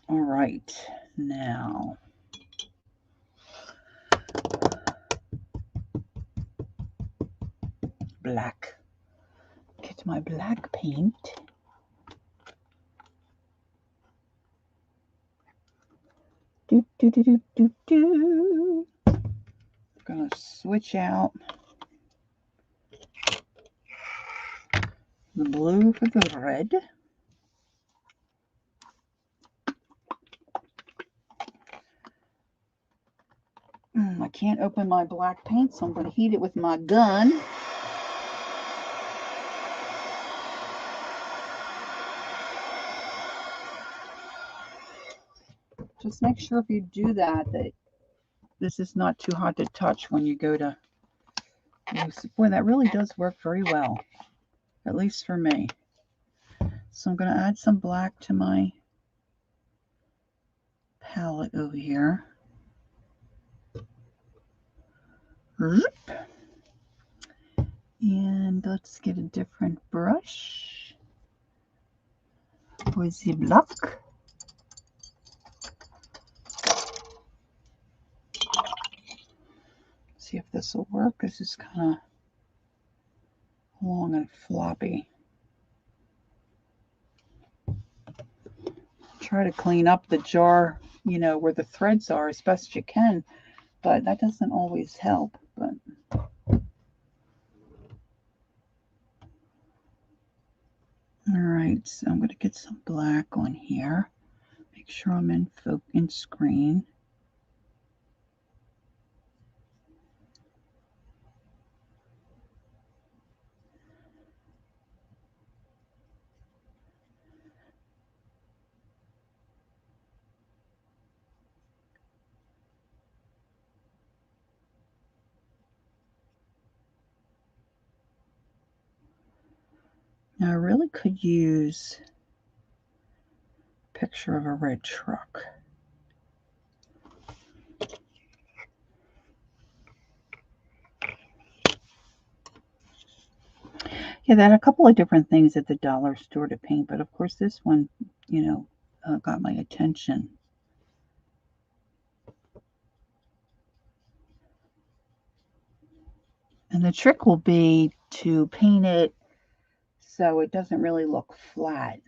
All right, now black. Get my black paint. Do, do, do, do, do, do. I'm gonna switch out the blue for the red. I can't open my black paint, so I'm going to heat it with my gun. Just make sure if you do that, that this is not too hot to touch when you go to use. Boy, that really does work very well, at least for me. So I'm going to add some black to my palette over here. And let's get a different brush with the black. See if this will work. This is kind of long and floppy. Try to clean up the jar, you know, where the threads are as best you can, but that doesn't always help. But all right, so I'm going to get some black on here. Make sure I'm in screen. Now I really could use a picture of a red truck. Yeah, there are a couple of different things at the dollar store to paint, but of course this one, you know, got my attention. And the trick will be to paint it so it doesn't really look flat.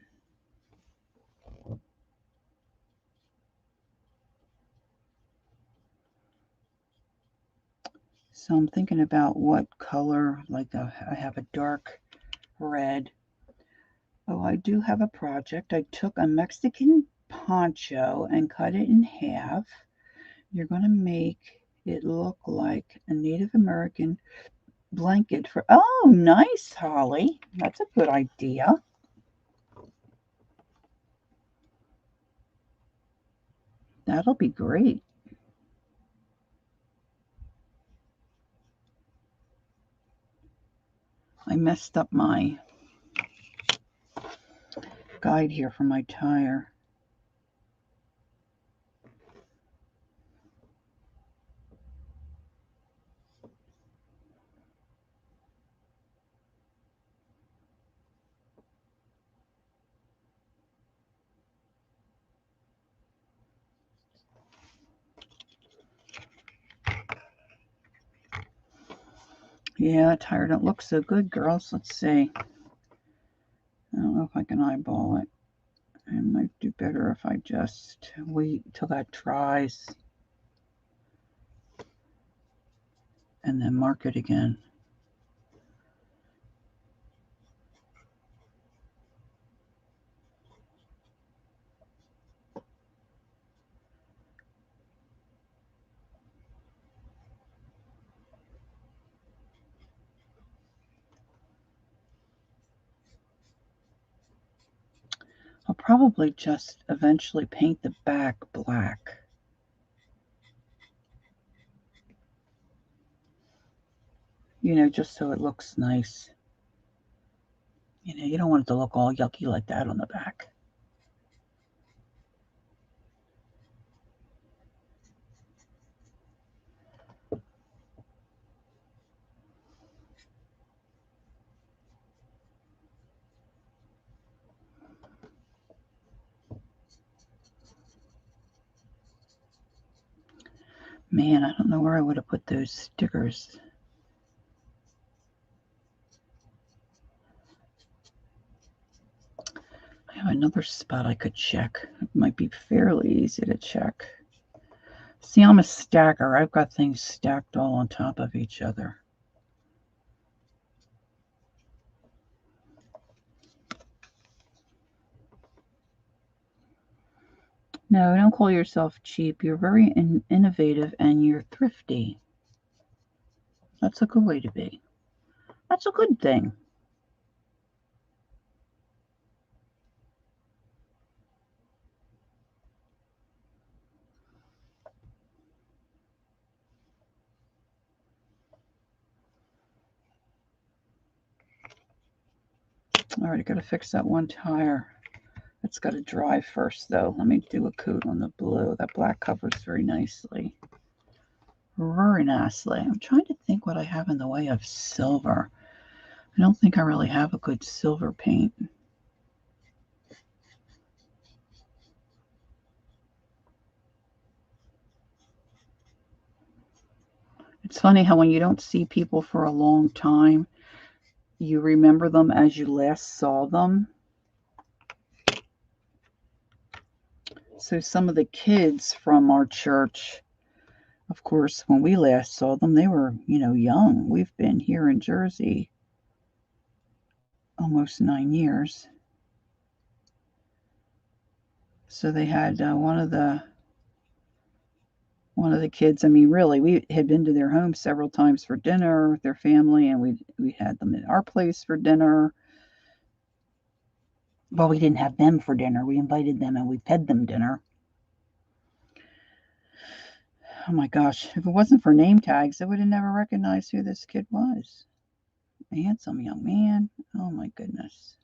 So I'm thinking about what color, like I have a dark red. Oh, I do have a project. I took a Mexican poncho and cut it in half. You're going to make it look like a Native American blanket for, oh, nice, Holly. That's a good idea. That'll be great. I messed up my guide here for my tire. Yeah, that tire don't look so good, girls. Let's see. I don't know if I can eyeball it. I might do better if I just wait till that dries and then mark it again. probably just eventually paint the back black. You know, just so it looks nice. You know, you don't want it to look all yucky like that on the back. Man, I don't know where I would have put those stickers. I have another spot I could check. It might be fairly easy to check. See, I'm a stacker. I've got things stacked all on top of each other. No, don't call yourself cheap. You're very innovative and you're thrifty. That's a good way to be. That's a good thing. All right, I got to fix that one tire. It's got to dry first, though. Let me do a coat on the blue. That black covers very nicely. Very nicely. I'm trying to think what I have in the way of silver. I don't think I really have a good silver paint. It's funny how when you don't see people for a long time, you remember them as you last saw them. So some of the kids from our church, of course, when we last saw them, they were, young. We've been here in Jersey almost 9 years. So they had one of the kids. I mean, really, we had been to their home several times for dinner with their family, and we had them at our place for dinner. Well, we didn't have them for dinner. We invited them and we fed them dinner. Oh my gosh, if it wasn't for name tags, I would have never recognized who this kid was. A handsome young man. Oh my goodness.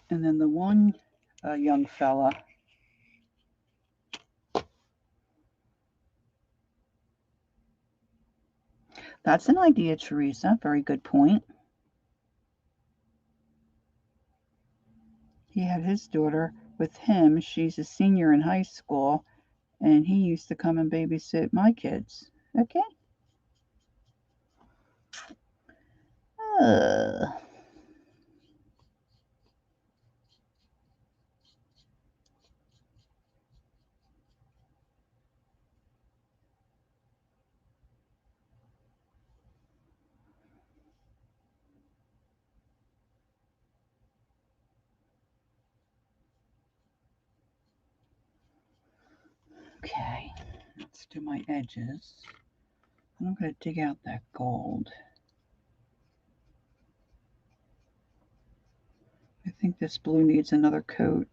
And then the one young fella. That's an idea, Teresa. Very good point. He had his daughter with him. She's a senior in high school, and he used to come and babysit my kids. Okay. Okay, let's do my edges. I'm going to dig out that gold. I think this blue needs another coat.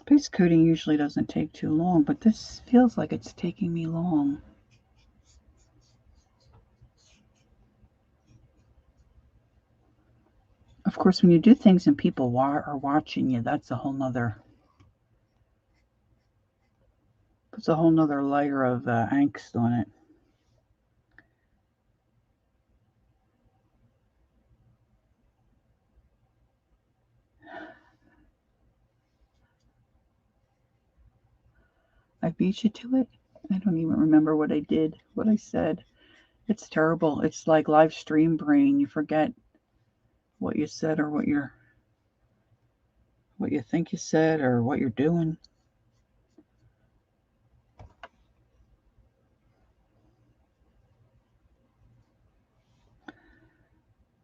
Base coating usually doesn't take too long, but this feels like it's taking me long. Of course, when you do things and people are watching you, that's a whole nother, puts a whole nother layer of angst on it. I beat you to it. I don't even remember what I did, what I said. It's terrible. It's like live stream brain. You forget what you said or what you think you said or what you're doing.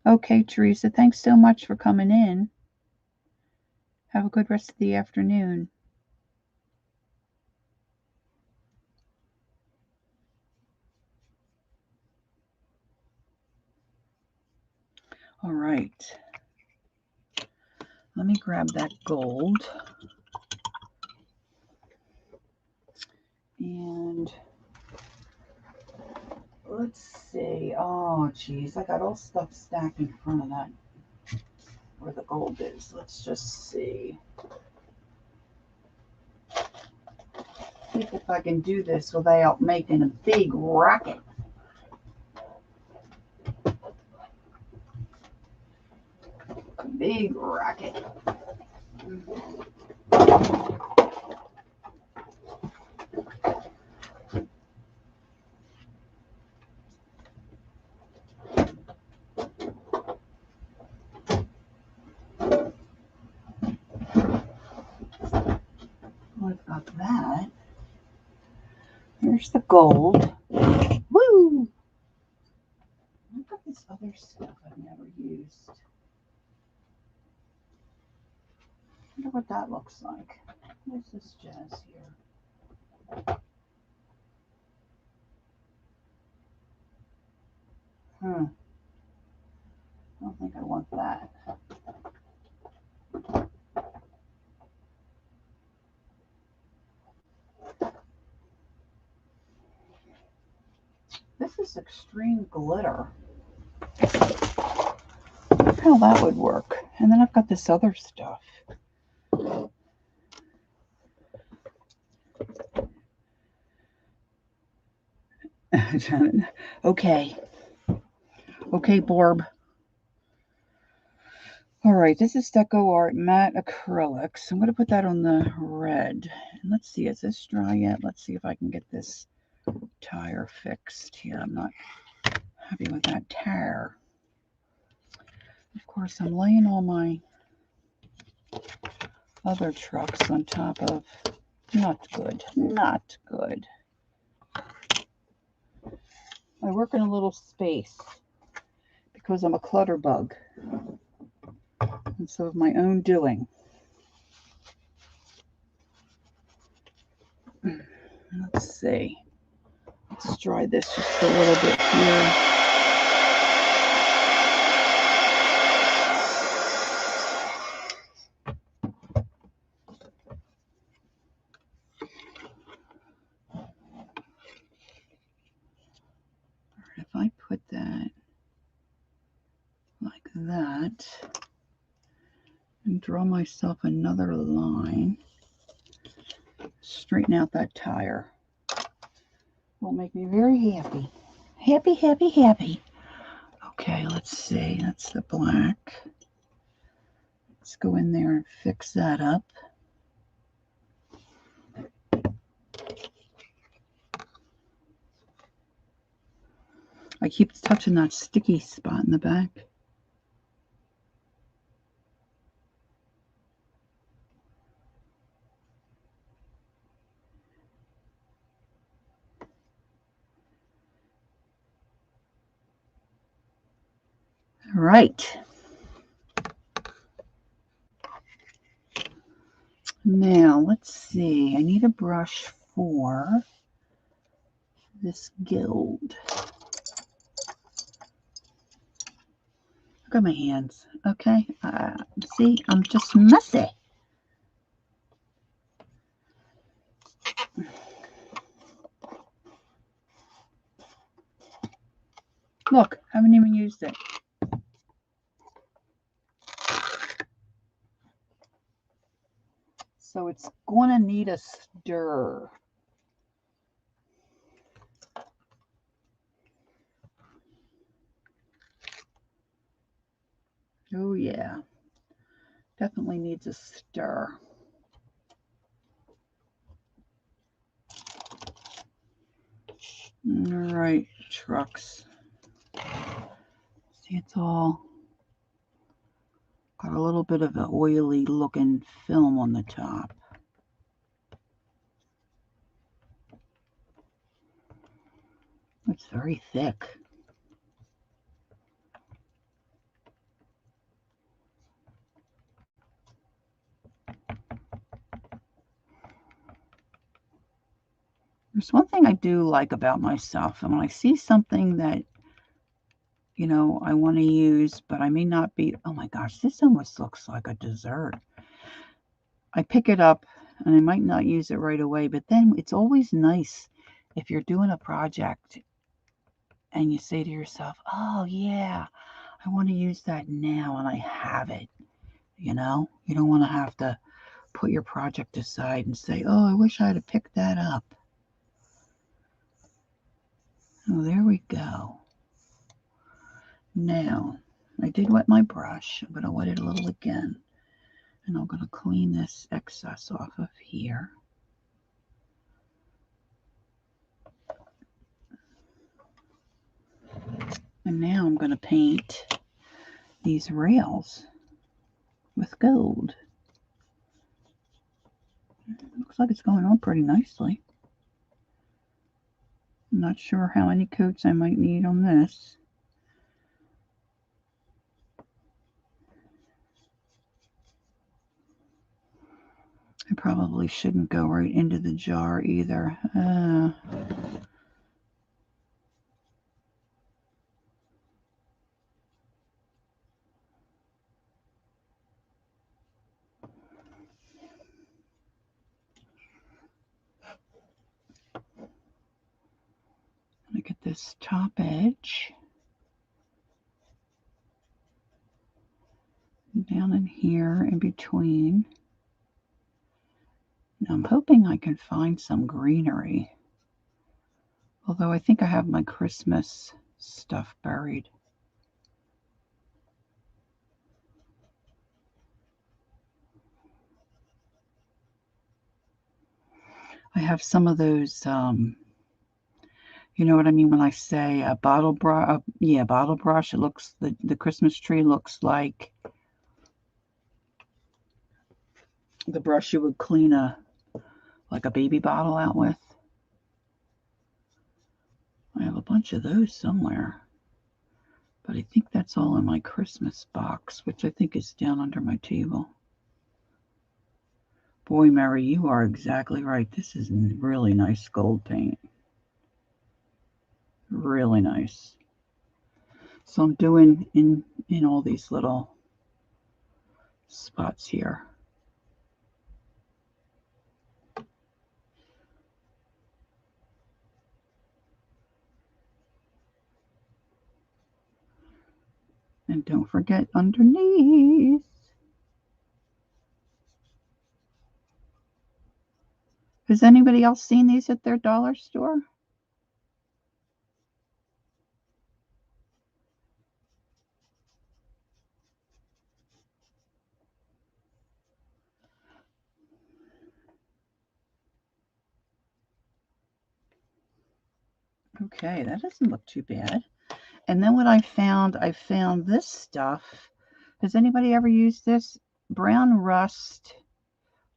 Okay, Teresa, thanks so much for coming in. Have a good rest of the afternoon. All right. Let me grab that gold. And let's see. Oh, geez. I got all stuff stacked in front of that where the gold is. Let's just see. See if I can do this without making a big racket. Big racket. I've got that. Here's the gold. Woo! I've got this other stuff I've never used. I wonder what that looks like. Where's this jazz here? I don't think I want that. This is extreme glitter. Look how that would work. And then I've got this other stuff. Okay. Okay, Borb. All right, this is Deco Art Matte Acrylics. I'm going to put that on the red. And let's see, is this dry yet? Let's see if I can get this tire fixed here. I'm not happy with that tire. Of course, I'm laying all my other trucks on top of. Not good. Not good. I work in a little space because I'm a clutter bug. And so of my own doing. Let's see. Let's try this just a little bit here. If I put that like that and draw myself another line, straighten out that tire, will make me very happy. Happy, happy, happy. Okay, let's see. That's the black. Let's go in there and fix that up. I keep touching that sticky spot in the back. All right. Now, let's see. I need a brush for this gild. Look at my hands. Okay. See, I'm just messy. Look, haven't even used it. So it's going to need a stir. Oh, yeah. Definitely needs a stir. All right, trucks. See, it's all got a little bit of an oily looking film on the top. It's very thick. There's one thing I do like about myself, and when I see something that, you know, I want to use, but I may not be, oh my gosh, this almost looks like a dessert. I pick it up, and I might not use it right away, but then it's always nice if you're doing a project and you say to yourself, oh yeah, I want to use that now, and I have it. You know, you don't want to have to put your project aside and say, oh, I wish I had picked that up. Oh, there we go. Now, I did wet my brush. I'm going to wet it a little again. And I'm going to clean this excess off of here. And now I'm going to paint these rails with gold. Looks like it's going on pretty nicely. I'm not sure how many coats I might need on this. I probably shouldn't go right into the jar either. Look at this top edge. Down in here in between. Now I'm hoping I can find some greenery. Although I think I have my Christmas stuff buried. I have some of those, you know what I mean when I say a bottle brush? Yeah, bottle brush. It looks, the Christmas tree looks like the brush you would clean like a baby bottle out with. I have a bunch of those somewhere. But I think that's all in my Christmas box, which I think is down under my table. Boy, Mary, you are exactly right. This is really nice gold paint. Really nice. So I'm doing in all these little spots here. And don't forget underneath. Has anybody else seen these at their dollar store? Okay, that doesn't look too bad. And then what I found this stuff. Has anybody ever used this? Brown Rust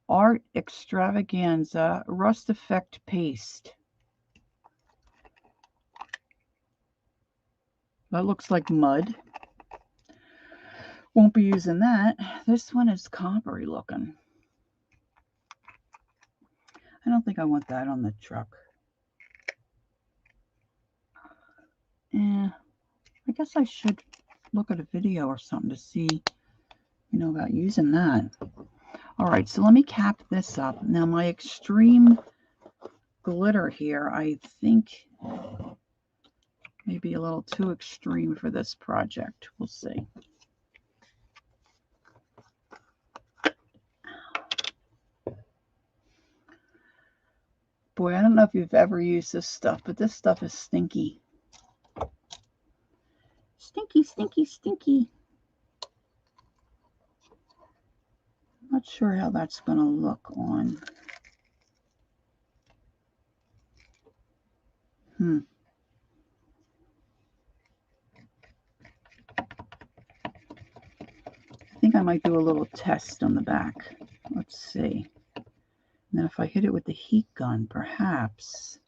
Art Extravaganza Rust Effect Paste. That looks like mud. Won't be using that. This one is coppery looking. I don't think I want that on the truck. Yeah, I guess I should look at a video or something to see, you know, about using that. All right, so let me cap this up. Now my extreme glitter here, I think maybe a little too extreme for this project. We'll see. Boy, I don't know if you've ever used this stuff, but this stuff is stinky. Stinky, stinky, stinky. Not sure how that's going to look on. I think I might do a little test on the back. Let's see. And then if I hit it with the heat gun, perhaps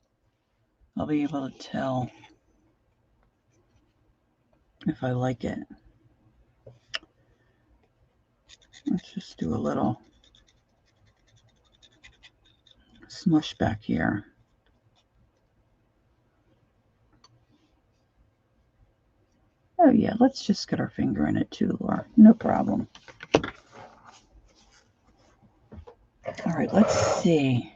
I'll be able to tell if I like it. Let's just do a little smush back here. Oh yeah, let's just get our finger in it too, Laura. No problem. All right, let's see.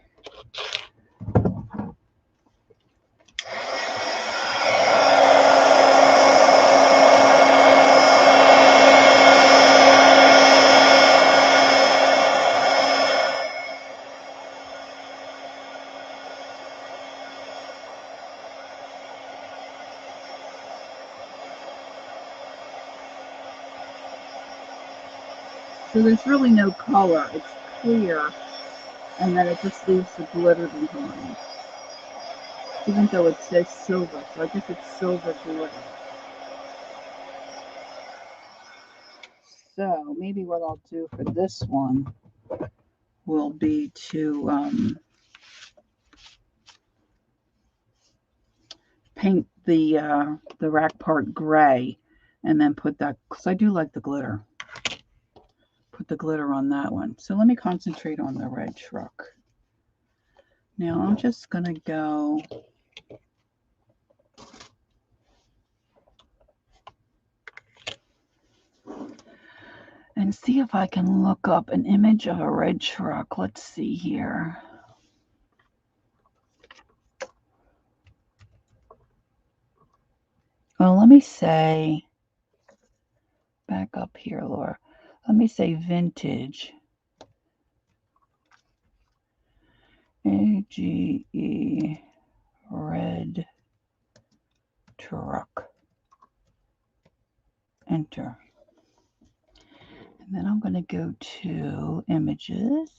So there's really no color. It's clear, and then it just leaves the glitter behind. Even though it says silver, so I guess it's silver glitter. So maybe what I'll do for this one will be to paint the rack part gray, and then put that, because I do like the glitter. Put the glitter on that one. So let me concentrate on the red truck. Now I'm just going to go and see if I can look up an image of a red truck. Let's see here. Well, let me say, back up here, Laura. Let me say vintage. AGE red truck. Enter. And then I'm going to go to images.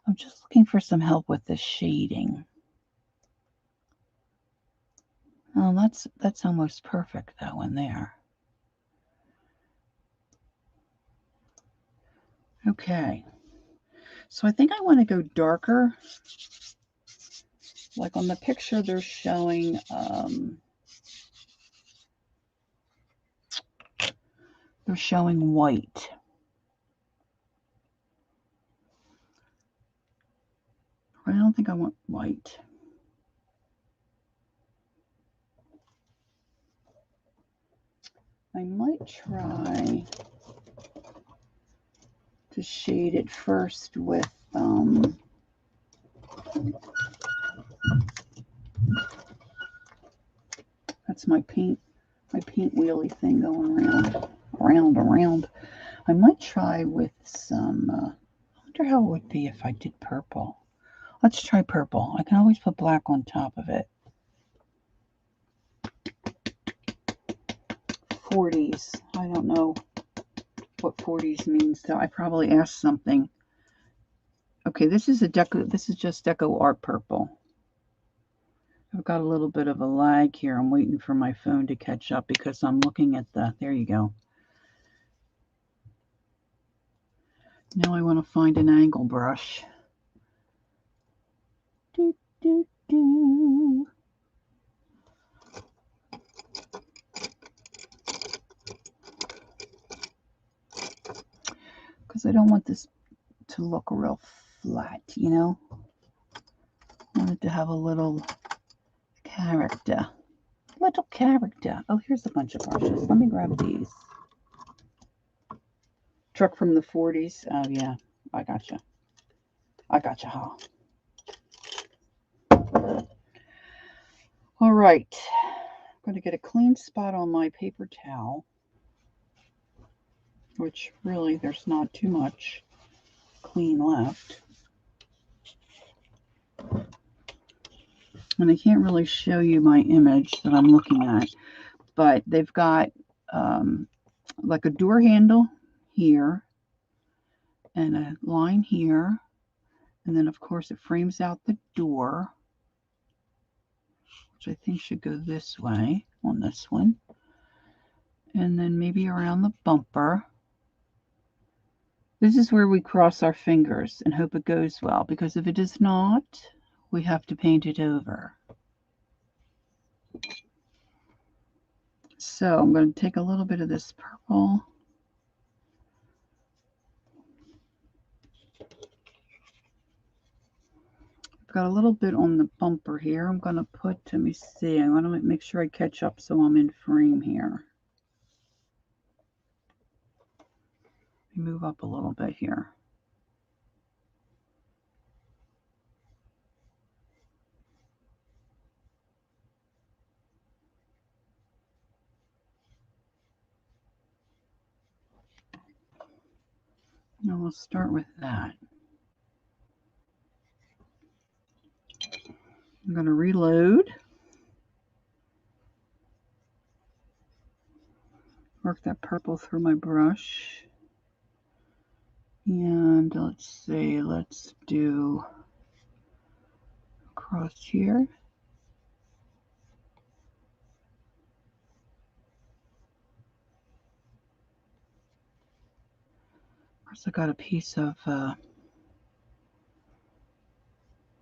I'm just looking for some help with the shading. Oh, that's almost perfect, that one there. Okay. So I think I want to go darker. Like on the picture, they're showing white. I don't think I want white. I might try to shade it first with that's my paint wheelie thing going around. I might try with some I wonder how it would be if I did purple. Let's try purple. I can always put black on top of it. 40s. I don't know what 40s means, though. I probably asked something. Okay, this is just Deco Art Purple. I've got a little bit of a lag here. I'm waiting for my phone to catch up because I'm looking at there you go. Now I want to find an angle brush. Because I don't want this to look real flat, you know. I want it to have a little character. Oh, here's a bunch of brushes. Let me grab these. Truck from the 40s. Oh, yeah. I gotcha, huh? All right. I'm going to get a clean spot on my paper towel, which really there's not too much clean left. And I can't really show you my image that I'm looking at, but they've got like a door handle here and a line here. And then, of course, it frames out the door, which I think should go this way on this one. And then maybe around the bumper. This is where we cross our fingers and hope it goes well, because if it does not, we have to paint it over. So I'm going to take a little bit of this purple. I've got a little bit on the bumper here. I'm going to put, let me see, I want to make sure I catch up so I'm in frame here. Move up a little bit here. Now we'll start with that. I'm going to reload. Work that purple through my brush. And let's see, let's do across here. Of course, I got a piece of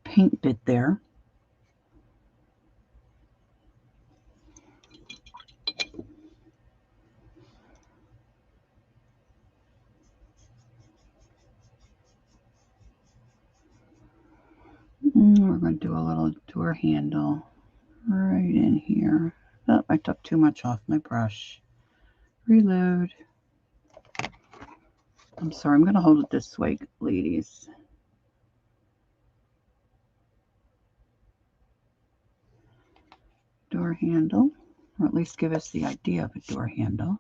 paint bit there. We're going to do a little door handle right in here. Oh, I took too much off my brush. Reload. I'm sorry, I'm going to hold it this way, ladies. Door handle, or at least give us the idea of a door handle.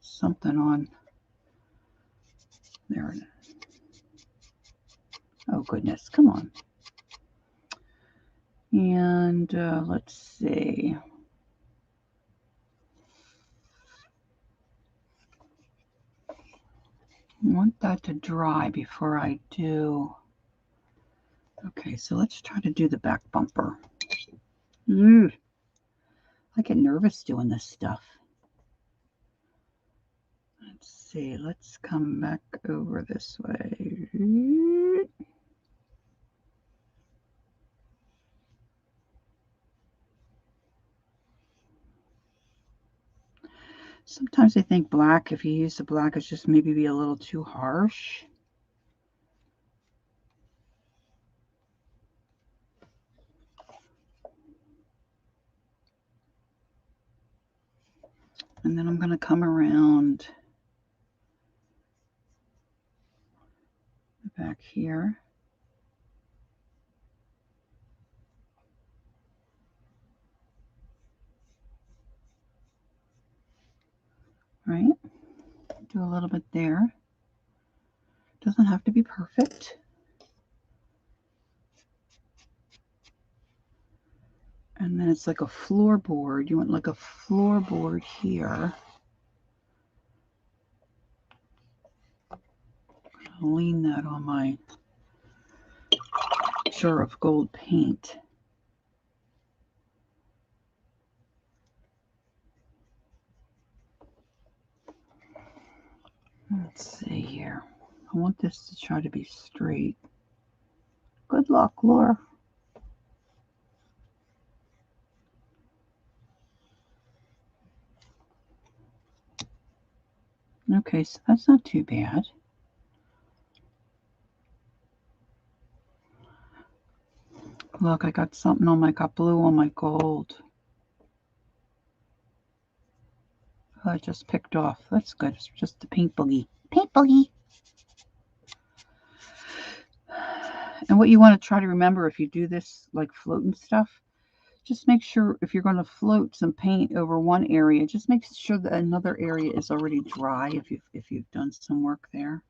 Something on there. Oh goodness, come on. And let's see. I want that to dry before I do. Okay, so let's try to do the back bumper. I get nervous doing this stuff. Let's see, let's come back over this way. Sometimes I think black, if you use the black, it's just maybe be a little too harsh. And then I'm going to come around back here. Right? Do a little bit there. Doesn't have to be perfect. And then it's like a floorboard. You want like a floorboard here. I'll lean that on my jar of gold paint. Let's see here. I want this to try to be straight. Good luck, Laura. Okay, so that's not too bad. Look, I got something on my, got blue on my gold. I just picked off. That's good. It's just the paint boogie. Paint boogie. And what you want to try to remember if you do this, like floating stuff, just make sure if you're going to float some paint over one area, just make sure that another area is already dry if you've done some work there,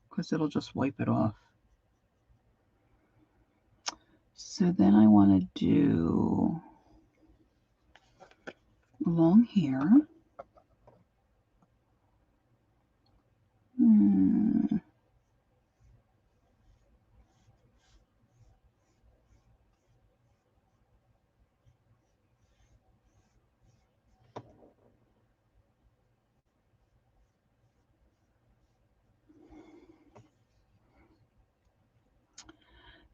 because it'll just wipe it off. So then I want to do along here.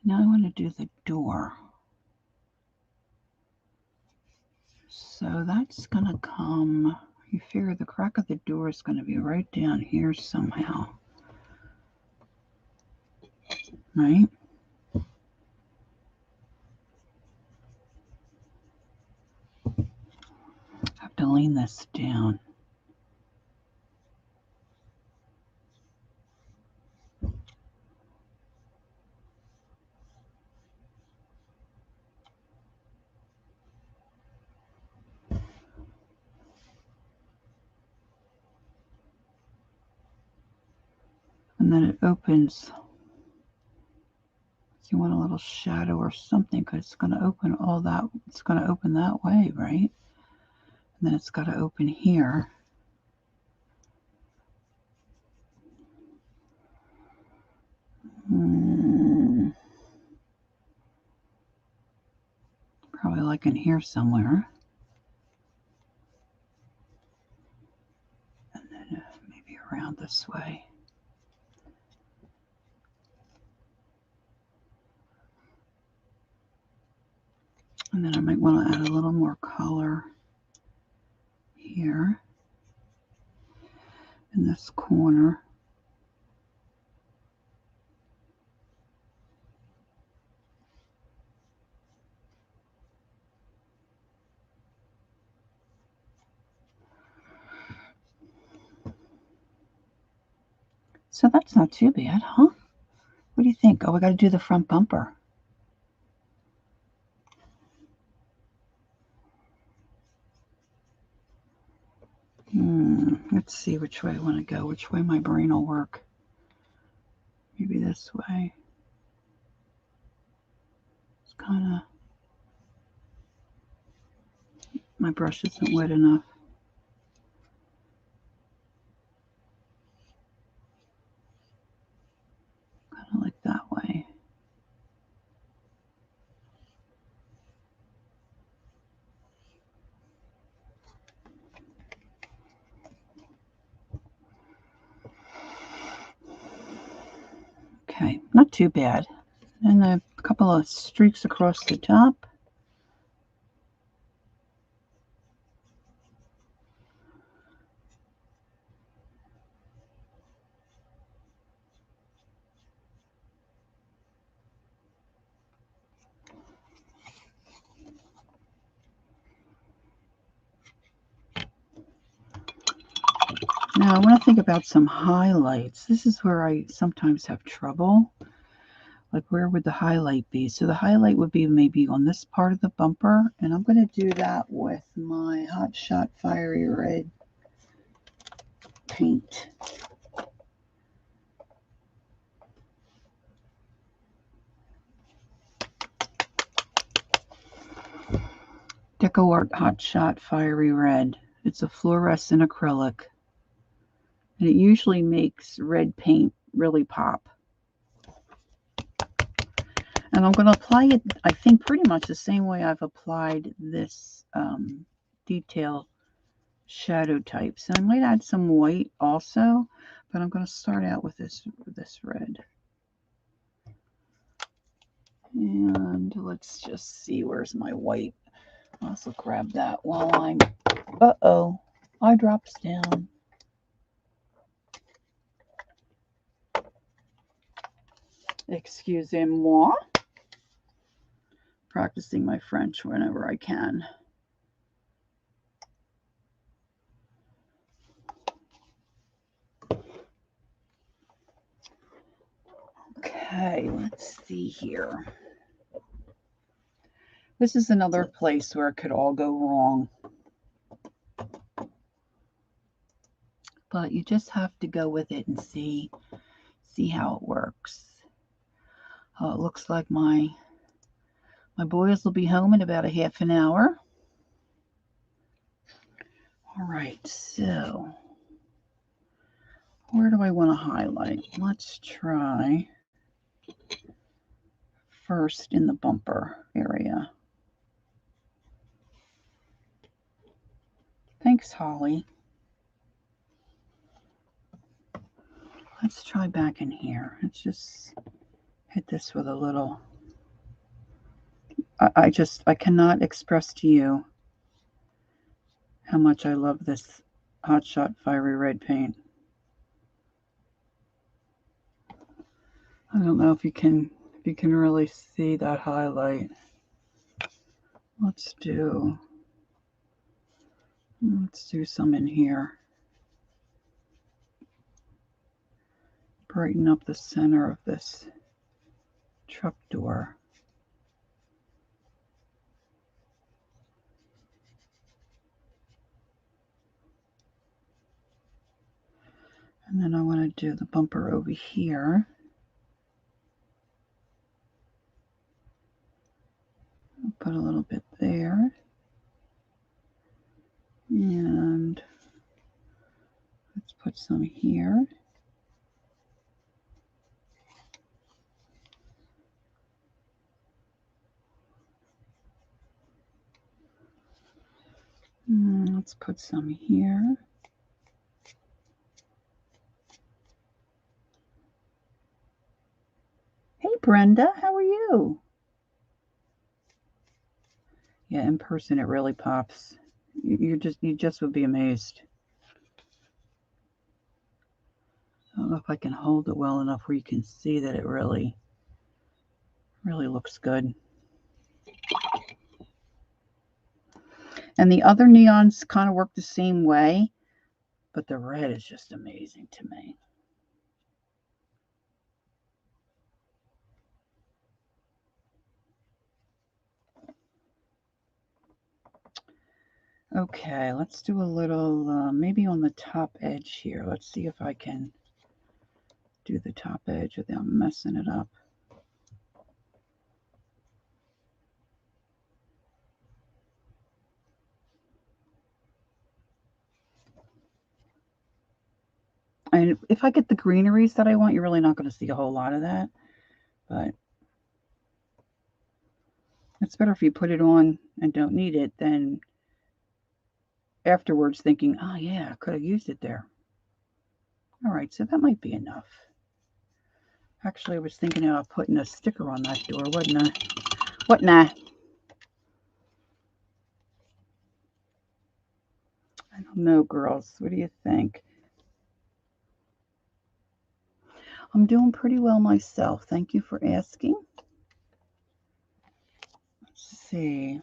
Now I want to do the door. So that's going to come, you figure the crack of the door is going to be right down here somehow. right? I have to lean this down. And then it opens. So you want a little shadow or something because it's going to open all that. It's going to open that way, right? And then it's got to open here. Probably like in here somewhere. And then maybe around this way. And then I might want to add a little more color here in this corner. So that's not too bad, huh? What do you think? Oh, we got to do the front bumper. Let's see which way I want to go, which way my brain will work. Maybe this way. It's kind of, my brush isn't wet enough. Kind of like that way. Okay, not too bad. And a couple of streaks across the top. Now I want to think about some highlights. This is where I sometimes have trouble. Like, where would the highlight be? So the highlight would be maybe on this part of the bumper, and I'm going to do that with my Hot Shot Fiery Red paint. DecoArt Hot Shot Fiery Red. It's a fluorescent acrylic, and it usually makes red paint really pop. And I'm going to apply it, I think, pretty much the same way I've applied this detail shadow type. So I might add some white also, but I'm going to start out with this red. And let's just see, where's my white? I'll also grab that while I'm, I drops down. Excusez-moi. Practicing my French whenever I can. Okay, let's see here. This is another place where it could all go wrong. But you just have to go with it and see how it works. It looks like my boys will be home in about a half an hour. All right, so where do I want to highlight? Let's try first in the bumper area. Thanks, Holly. Let's try back in here. Let's just hit this with a little. I cannot express to you how much I love this Hot Shot Fiery Red paint. I don't know if you can really see that highlight. Let's do some in here. Brighten up the center of this truck door. And then I want to do the bumper over here. I'll put a little bit there. And let's put some here. Let's put some here. Hey Brenda, how are you? Yeah, in person it really pops. You just would be amazed. I don't know if I can hold it well enough where you can see that it really looks good. And the other neons kind of work the same way, but the red is just amazing to me. Okay, let's do a little, maybe on the top edge here. Let's see if I can do the top edge without messing it up. And if I get the greeneries that I want, you're really not going to see a whole lot of that. But it's better if you put it on and don't need it than afterwards thinking, oh yeah, I could have used it there. All right, so that might be enough. Actually, I was thinking about putting a sticker on that door, wasn't I? What nah? I don't know, girls. What do you think? I'm doing pretty well myself. Thank you for asking. Let's see.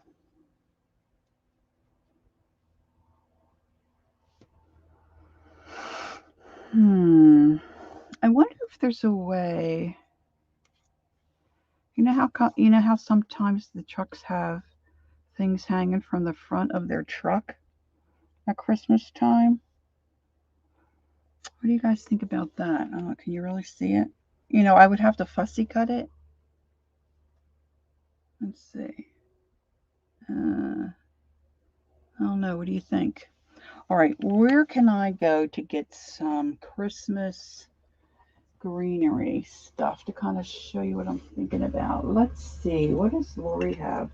I wonder if there's a way. You know how sometimes the trucks have things hanging from the front of their truck at Christmas time? What do you guys think about that? Can you really see it? You know, I would have to fussy cut it. Let's see. I don't know. What do you think? All right, where can I go to get some Christmas greenery stuff to kind of show you what I'm thinking about? Let's see. What does Lori have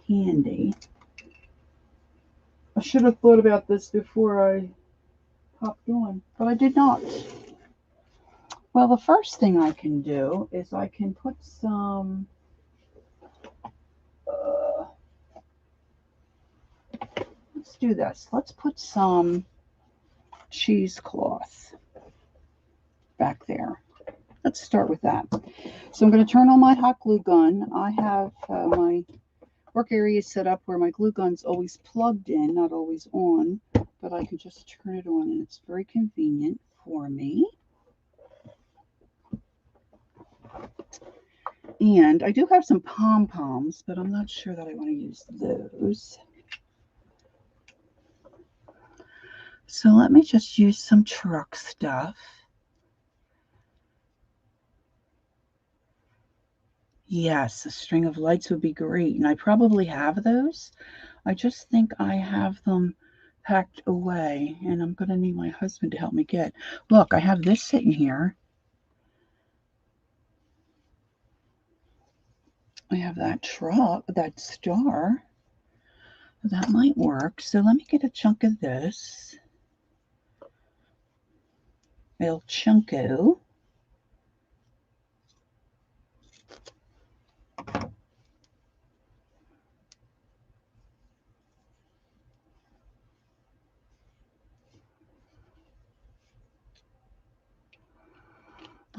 handy? I should have thought about this before I popped on, but I did not. Well, the first thing I can do is I can put some let's do this. Let's put some cheesecloth back there. Let's start with that. So I'm going to turn on my hot glue gun. I have my work area set up where my glue gun's always plugged in, not always on, but I can just turn it on and it's very convenient for me. And I do have some pom-poms, but I'm not sure that I want to use those. So let me just use some truck stuff. Yes, a string of lights would be great. And I probably have those. I just think I have them packed away. And I'm going to need my husband to help me get. Look, I have this sitting here. I have that truck, that star. That might work. So let me get a chunk of this. El Chunko.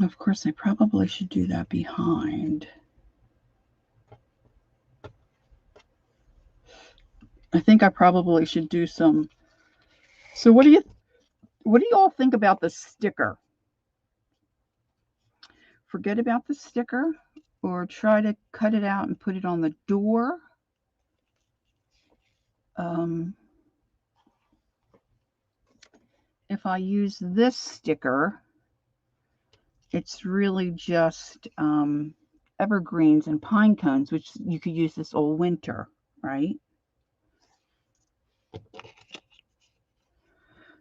Of course, I probably should do that behind. I think I probably should do some. So what do you all think about the sticker? Forget about the sticker or try to cut it out and put it on the door. If I use this sticker, it's really just evergreens and pine cones, which you could use this all winter, right?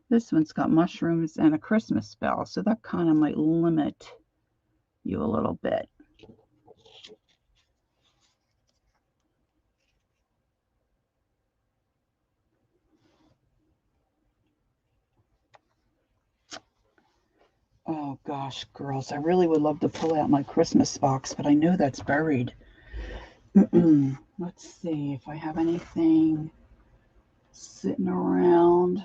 This one's got mushrooms and a Christmas bell, so that kind of might limit you a little bit. Oh gosh, girls, I really would love to pull out my Christmas box, but I know that's buried. Let's see if I have anything sitting around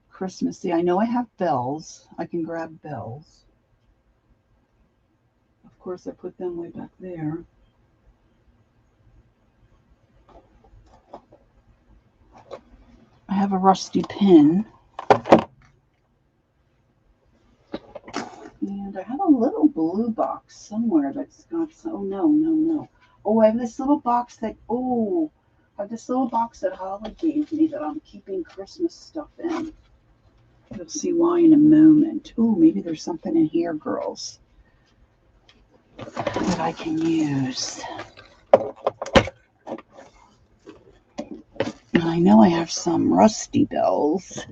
Christmassy. I know I have bells. I can grab bells. Of course, I put them way back there. I have a rusty pin. And I have a little blue box somewhere that's got some, oh no. Oh, I have this little box that Holly gave me that I'm keeping Christmas stuff in. You'll see why in a moment. Oh, maybe there's something in here, girls, that I can use. And I know I have some rusty bells.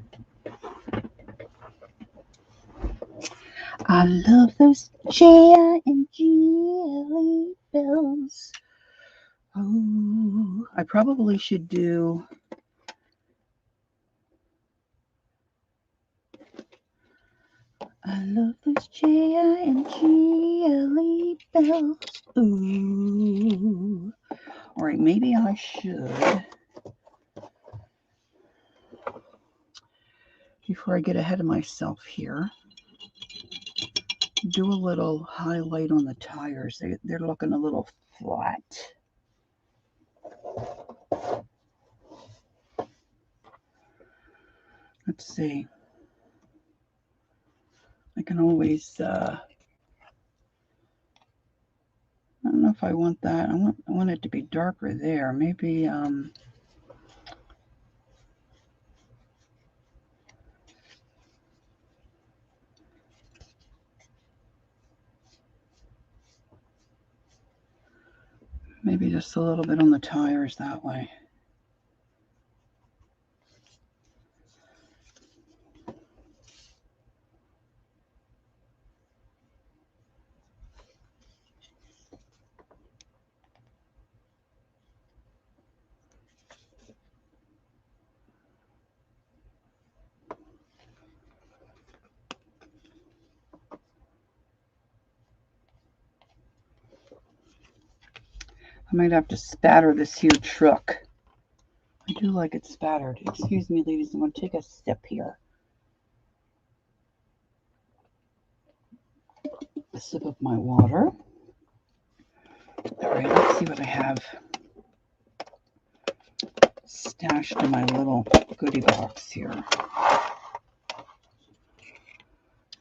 I love those J-I-N-G-L-E bells. Oh, I probably should do. I love those J-I-N-G-L-E bells. Ooh. All right, maybe I should, before I get ahead of myself here, do a little highlight on the tires. They're looking a little flat. Let's see. I can always, I don't know if I want that. I want it to be darker there. Maybe, maybe just a little bit on the tires that way. I might have to spatter this here truck. I do like it spattered. Excuse me, ladies. I'm going to take a sip here. A sip of my water. All right, let's see what I have stashed in my little goodie box here.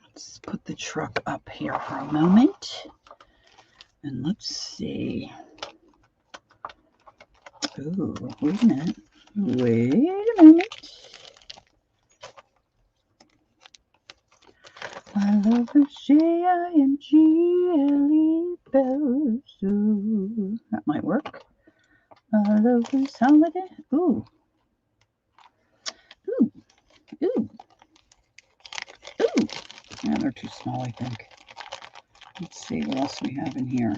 Let's put the truck up here for a moment. And let's see. Ooh, wait a minute. Wait a minute. I love the J-I-N-G-L-E bells. Ooh, that might work. I love this holiday. Ooh. Ooh. Ooh. Ooh. Yeah, they're too small, I think. Let's see what else we have in here.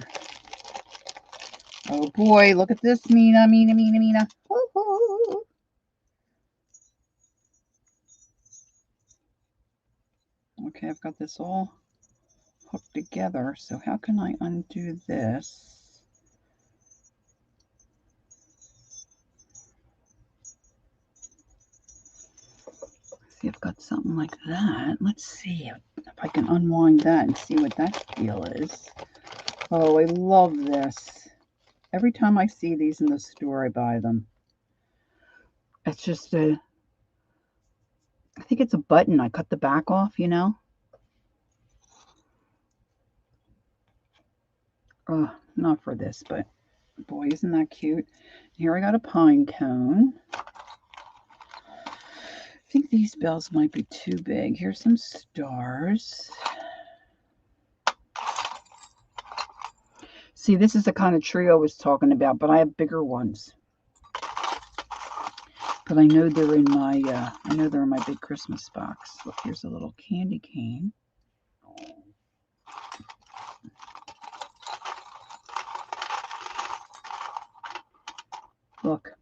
Oh boy, look at this, Mina. Woo-hoo. Okay, I've got this all hooked together. So how can I undo this? See, I've got something like that. Let's see. if I can unwind that and see what that deal is. Oh, I love this. Every time I see these in the store, I buy them. It's just I think it's a button. I cut the back off, you know. Not for this, but boy, isn't that cute. Here I got a pine cone. I think these bells might be too big. Here's some stars. See, this is the kind of tree I was talking about, but I have bigger ones. But I know they're in my big Christmas box. Look, here's a little candy cane. Look.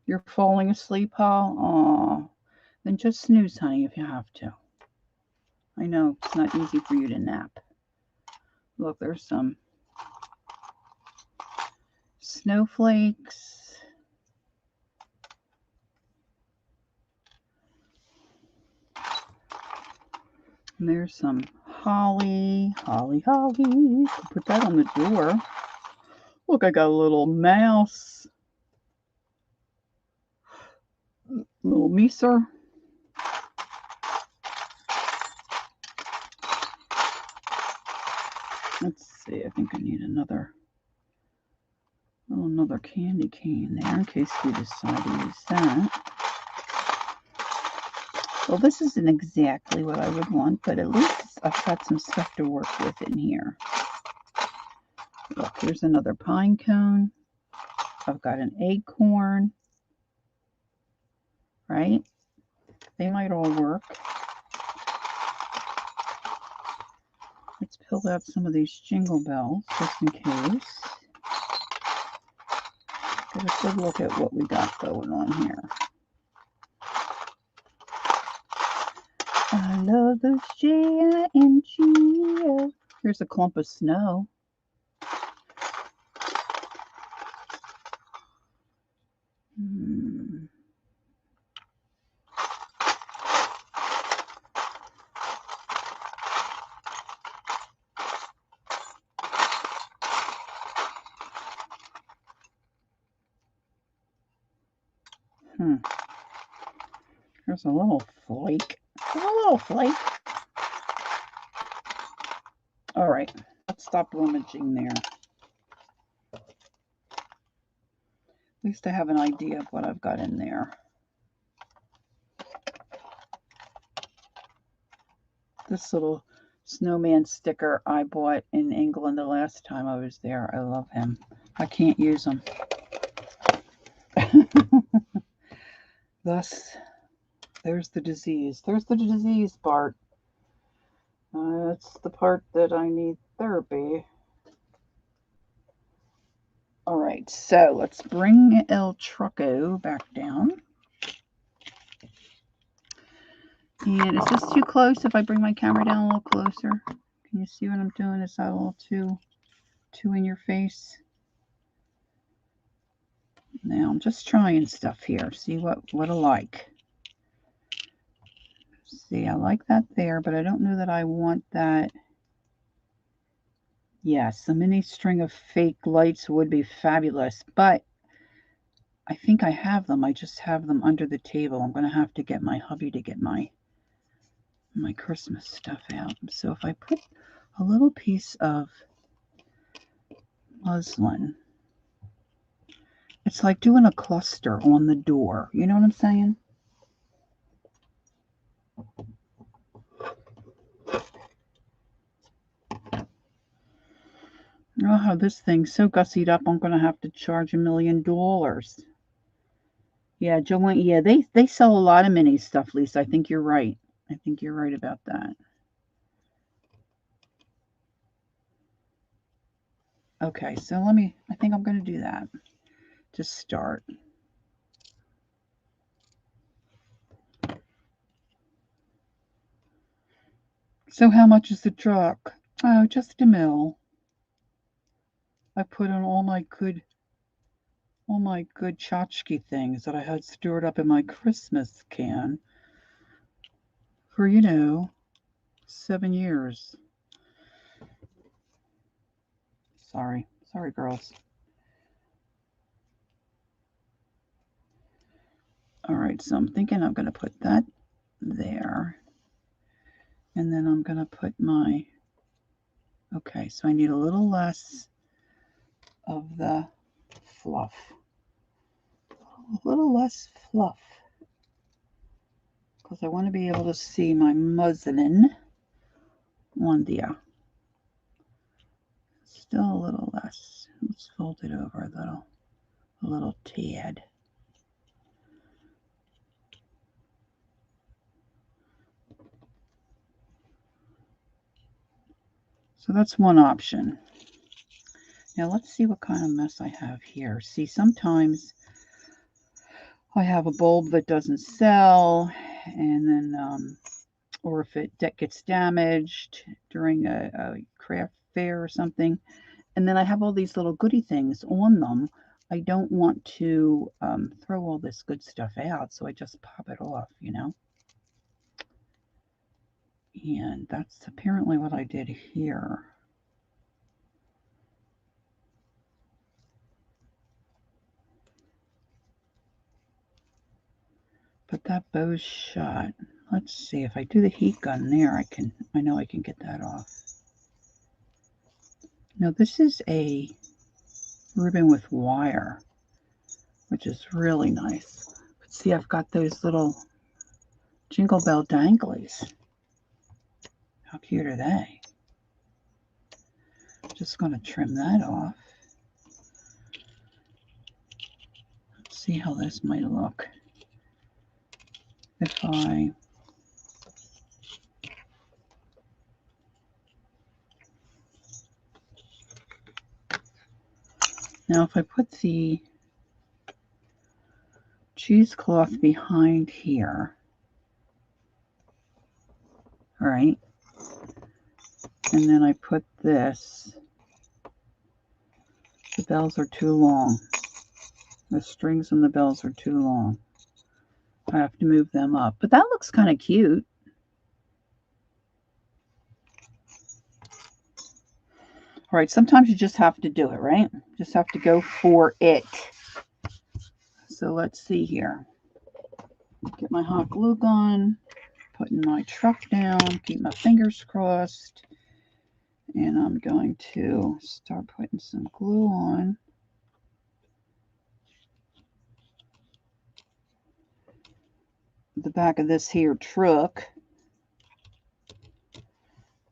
You're falling asleep, Paul? Aw. Then just snooze, honey, if you have to. I know it's not easy for you to nap. Look, there's some snowflakes. And there's some holly. Put that on the door. Look, I got a little mouse. Little meeser. Let's see, I think I need another candy cane there in case we decide to use that. Well, this isn't exactly what I would want, but at least I've got some stuff to work with in here. Look, here's another pine cone. I've got an acorn, right? They might all work. Let's pull out some of these jingle bells just in case. Get a good look at what we got going on here. I love those J-I-N-G-O. Here's a clump of snow. There's a little flake. All right, let's stop rummaging there. At least I have an idea of what I've got in there. This little snowman sticker I bought in England the last time I was there. I love him. I can't use him. Thus, there's the disease. There's the disease part. That's the part that I need therapy. All right, so let's bring El Trucco back down. And is this too close if I bring my camera down a little closer? Can you see what I'm doing? Is that a little too in your face? Now I'm just trying stuff here. See what I like. See, I like that there, but I don't know that I want that. Yes, a mini string of fake lights would be fabulous, but I think I have them. I just have them under the table. I'm going to have to get my hubby to get my Christmas stuff out. So if I put a little piece of muslin, it's like doing a cluster on the door. You know what I'm saying? Oh, this thing's so gussied up, I'm going to have to charge $1 million. Yeah, Joanne, yeah, they sell a lot of mini stuff, Lisa. I think you're right. I think you're right about that. Okay, so I think I'm going to do that to start. So how much is the truck? Oh, just $1 million. I put on all my good tchotchke things that I had stored up in my Christmas can for, you know, 7 years. Sorry, girls. All right, so I'm thinking I'm going to put that there. And then I'm going to put my, okay, so I need a little less of the fluff. A little less fluff. Because I want to be able to see my muslin on there. Still a little less. Let's fold it over a little tad. So that's one option. Now let's see what kind of mess I have here. See, sometimes I have a bulb that doesn't sell, and then, or if it gets damaged during a craft fair or something, and then I have all these little goodie things on them. I don't want to throw all this good stuff out, so I just pop it off, you know. And that's apparently what I did here. But that bow's shut. Let's see, if I do the heat gun there, I know I can get that off. Now this is a ribbon with wire, which is really nice. But see, I've got those little Jingle Bell danglies. How cute are they? Just going to trim that off. Let's see how this might look. If I put the cheesecloth behind here, all right, and then I put this, the bells are too long. The strings and the bells are too long. I have to move them up, but that looks kind of cute. All right, sometimes you just have to do it, right? Just have to go for it. So let's see here. Get my hot glue gun, putting my truck down, keep my fingers crossed, and I'm going to start putting some glue on. The back of this here truck.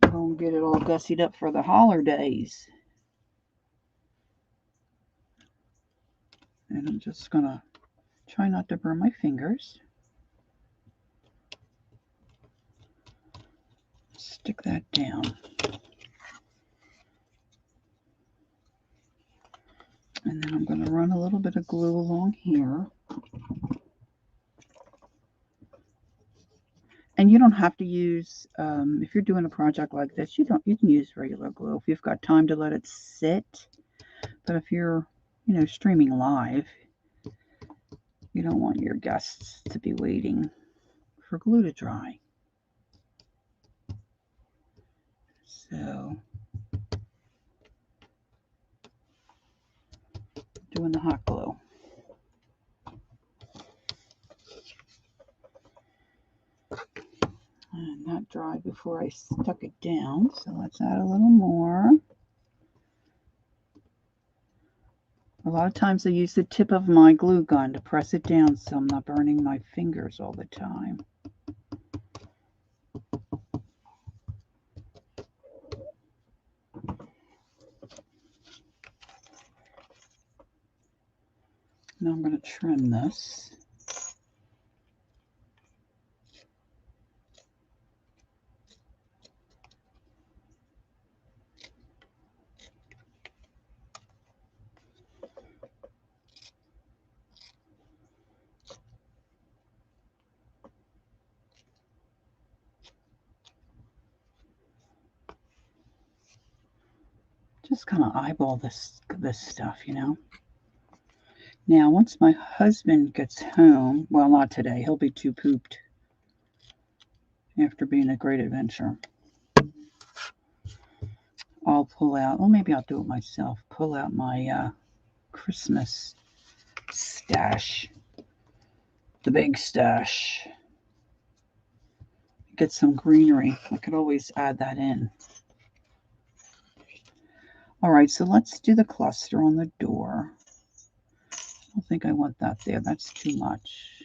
I'm going to get it all gussied up for the holidays. And I'm just going to try not to burn my fingers. Stick that down. And then I'm going to run a little bit of glue along here. And you don't have to use, if you're doing a project like this, you can use regular glue if you've got time to let it sit. But if you're, you know, streaming live, you don't want your guests to be waiting for glue to dry. So, doing the hot glue. And that dried before I stuck it down, so let's add a little more. A lot of times I use the tip of my glue gun to press it down so I'm not burning my fingers all the time. Now I'm going to trim this. Just kind of eyeball this stuff, you know. Now, once my husband gets home, well, not today, he'll be too pooped after being a great adventure. I'll pull out, well, maybe I'll do it myself. Pull out my Christmas stash, the big stash. Get some greenery. I could always add that in. All right, so let's do the cluster on the door. I don't think I want that there. That's too much.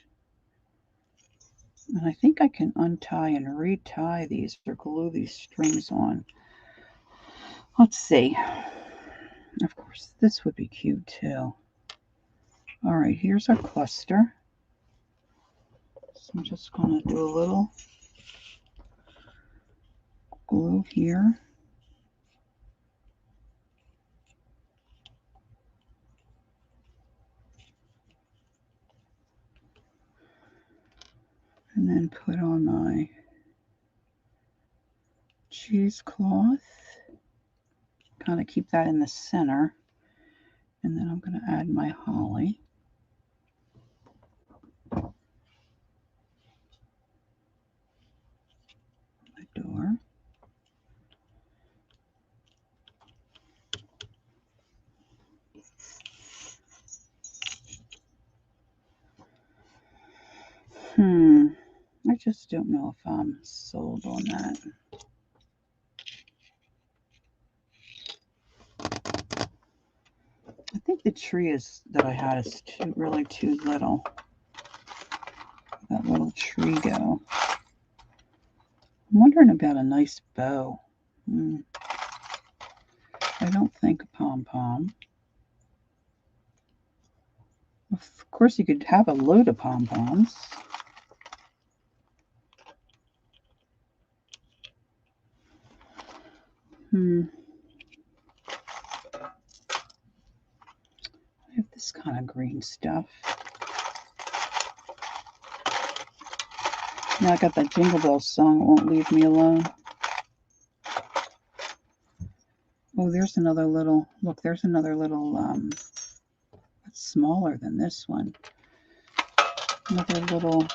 And I think I can untie and retie these or glue these strings on. Let's see. Of course, this would be cute too. All right, here's our cluster. So I'm just going to do a little glue here. And then put on my cheesecloth. Kind of keep that in the center. And then I'm going to add my holly. The door. I just don't know if I'm sold on that. I think the tree that I had is really too little. That little tree go. I'm wondering about a nice bow. I don't think a pom-pom. Of course, you could have a load of pom-poms. I have this kind of green stuff. Now I got that Jingle Bells song, It Won't Leave Me Alone. Oh, there's another little, look, there's another little, it's smaller than this one. Another little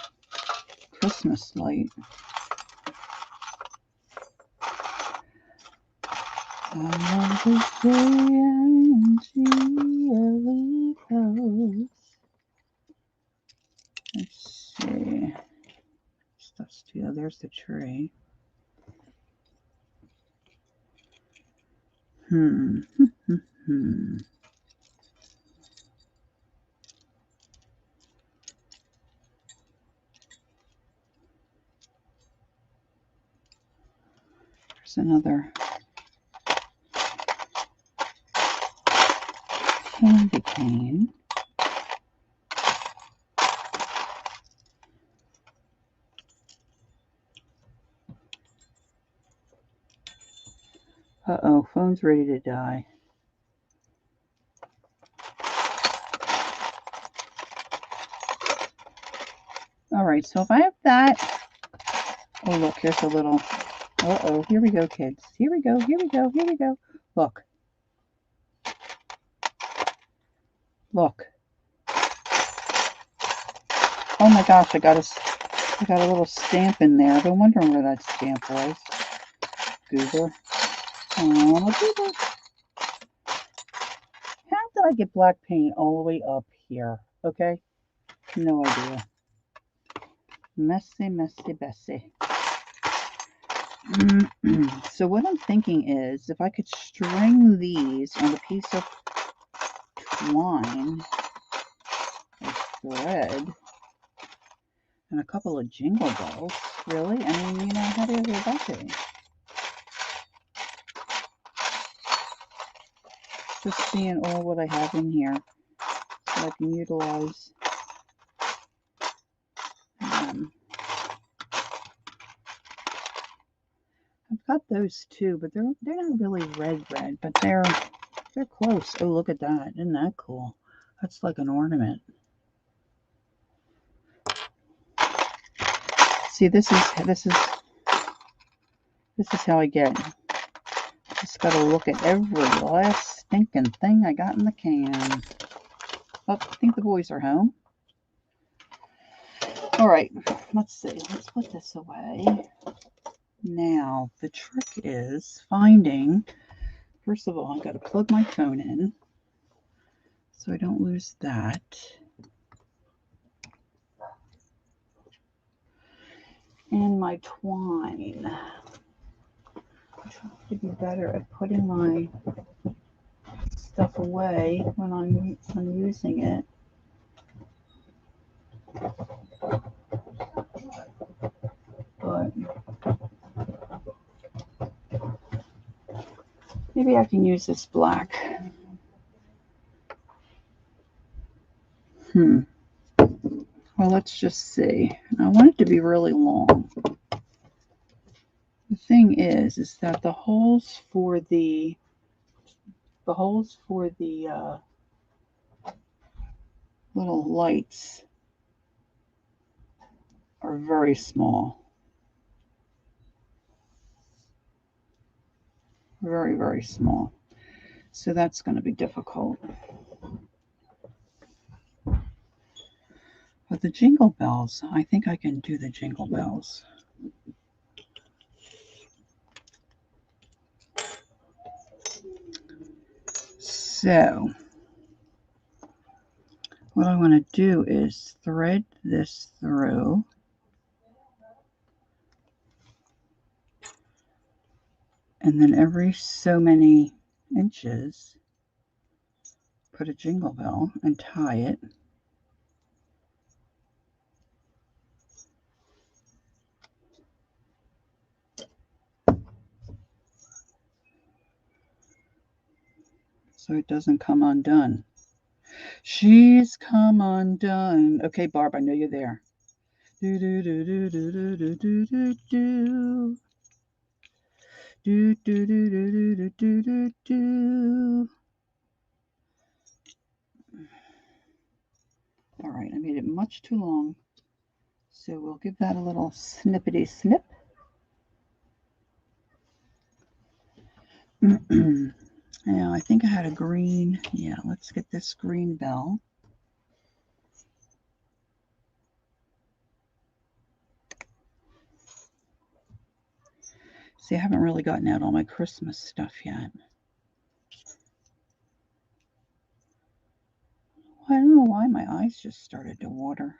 Christmas light. I love the goes. Let's see. Stuff's too. There's the tree. There's another candy cane. Uh-oh, phone's ready to die. All right, so if I have that, oh look, here's a little, uh-oh, here we go, kids. Here we go, here we go, here we go. Look. Look. Oh my gosh, I got a little stamp in there. I've been wondering where that stamp was. Goober. Oh, Goober. How did I get black paint all the way up here? Okay? No idea. Messy, messy, Bessie. So what I'm thinking is, if I could string these on a piece of twine or thread and a couple of Jingle Bells, really? I mean, you know, how do you get that to? Just seeing all what I have in here so I can utilize. I've got those too, but they're not really red, but they're close. Oh, look at that! Isn't that cool? That's like an ornament. See, this is how I get. Just gotta look at every last stinking thing I got in the can. Oh, I think the boys are home. All right, let's see. Let's put this away. Now, the trick is finding, first of all, I've got to plug my phone in so I don't lose that. And my twine. I try to be better at putting my stuff away when I'm using it. But maybe I can use this black. Well, let's just see. I want it to be really long. The thing is that the holes for the little lights are very small. Very, very small. So that's going to be difficult. But the Jingle Bells, I think I can do the Jingle Bells. So what I want to do is thread this through. And then every so many inches, put a jingle bell and tie it. So it doesn't come undone. She's come undone. Okay, Barb, I know you're there. Do do do do do do do do do do. Do do do do do do do do. All right, I made it much too long. So we'll give that a little snippety snip. Now I think I had a green. Yeah, let's get this green bell. See, I haven't really gotten out all my Christmas stuff yet. I don't know why my eyes just started to water.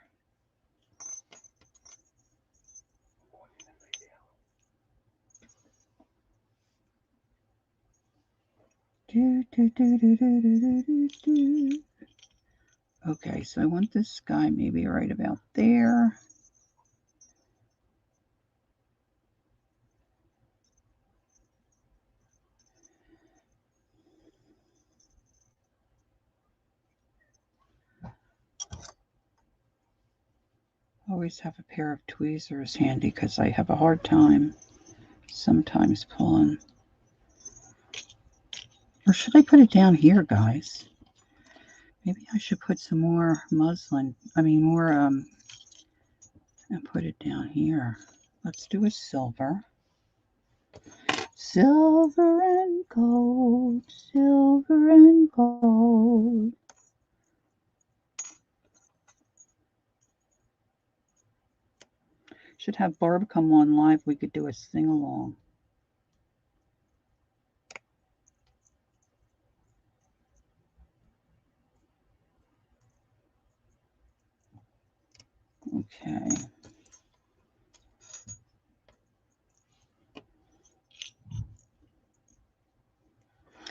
Okay, so I want this guy maybe right about there. Always have a pair of tweezers handy because I have a hard time sometimes pulling. Or should I put it down here, guys? Maybe I should put some more muslin. And put it down here. Let's do a silver. Silver and gold, silver and gold. Should have Barb come on live. We could do a sing-along. Okay.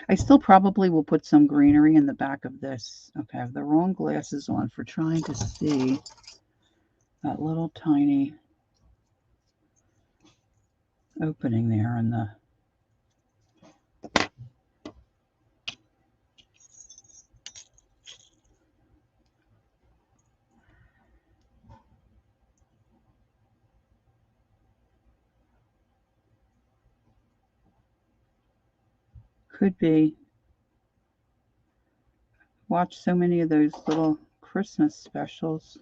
I still probably will put some greenery in the back of this. Okay, I have the wrong glasses on for trying to see that little tiny opening there in the... Could be. Watch so many of those little Christmas specials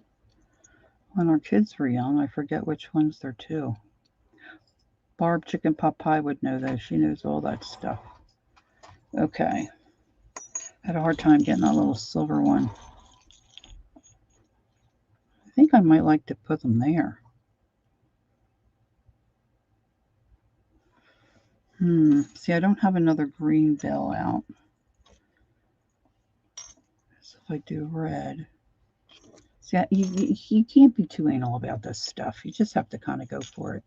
when our kids were young. I forget which ones they're to. Barb Chicken Pot Pie would know those. She knows all that stuff. Okay. Had a hard time getting that little silver one. think I might like to put them there. See, I don't have another green bell out. So if I do red. See, you can't be too anal about this stuff. You just have to kind of go for it.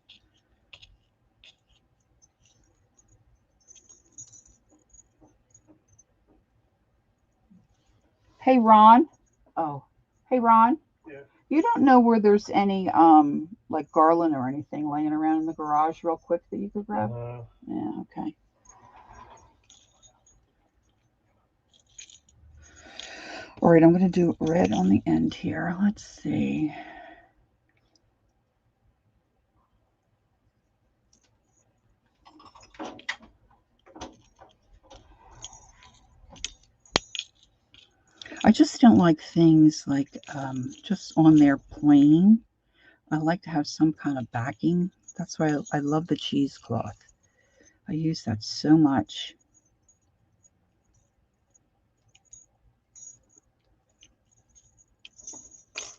Hey, Ron. Oh, hey, Ron. Yeah. You don't know where there's any like garland or anything laying around in the garage real quick that you could grab? Yeah, okay. All right, I'm going to do red on the end here. Let's see. I just don't like things like just on there plain. I like to have some kind of backing. That's why I love the cheesecloth. I use that so much.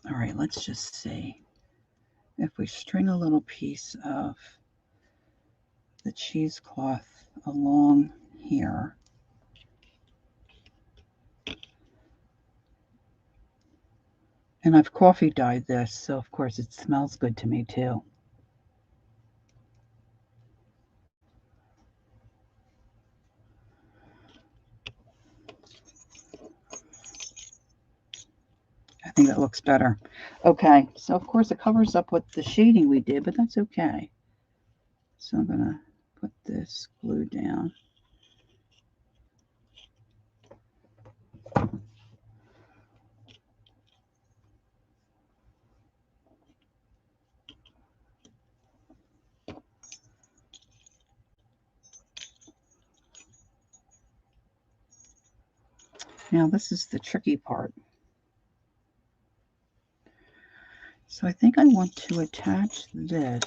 All right, let's just see if we string a little piece of the cheesecloth along here. And I've coffee dyed this, so of course it smells good to me too. I think that looks better. Okay, so of course it covers up what the shading we did, but that's okay. So I'm going to put this glue down. Now this is the tricky part. So I think I want to attach this.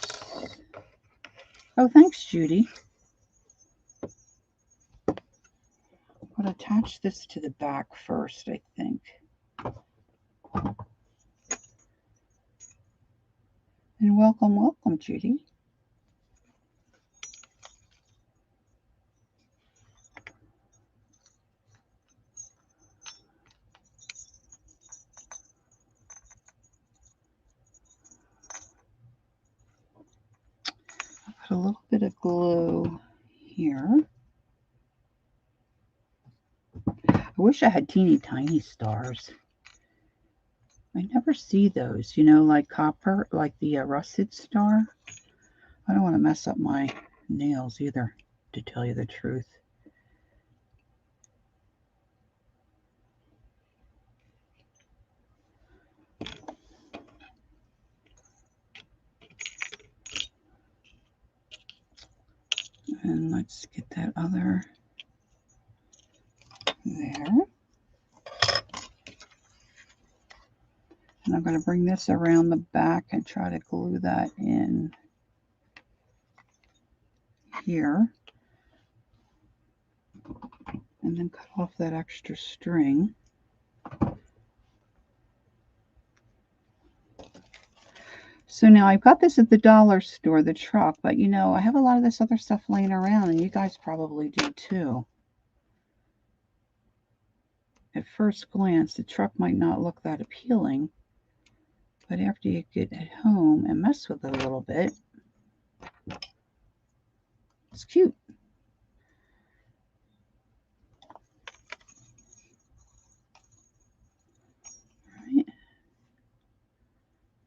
Oh, thanks, Judy. I'll attach this to the back first, I think. And welcome, welcome, Judy. I'll put a little bit of glue here. I wish I had teeny tiny stars. I never see those, you know, like copper, like the rusted star. I don't want to mess up my nails either, to tell you the truth. And let's get that other there. And I'm going to bring this around the back and try to glue that in here. And then cut off that extra string. So now I've got this at the dollar store, the truck, but you know, I have a lot of this other stuff laying around, and you guys probably do too. At first glance, the truck might not look that appealing, but after you get it home and mess with it a little bit, it's cute. Right?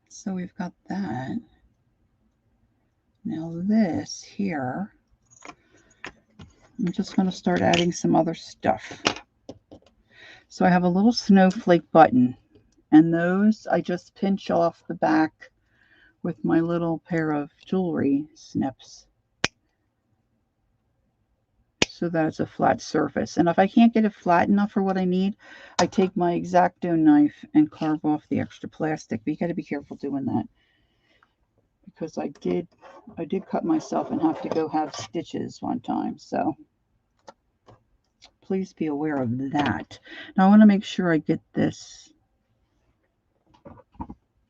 So we've got that. Now this here, I'm just going to start adding some other stuff. So I have a little snowflake button, and those I just pinch off the back with my little pair of jewelry snips so that it's a flat surface. And if I can't get it flat enough for what I need, I take my X-Acto knife and carve off the extra plastic. But you got to be careful doing that, because I did cut myself and have to go have stitches one time. So please be aware of that. Now I want to make sure I get this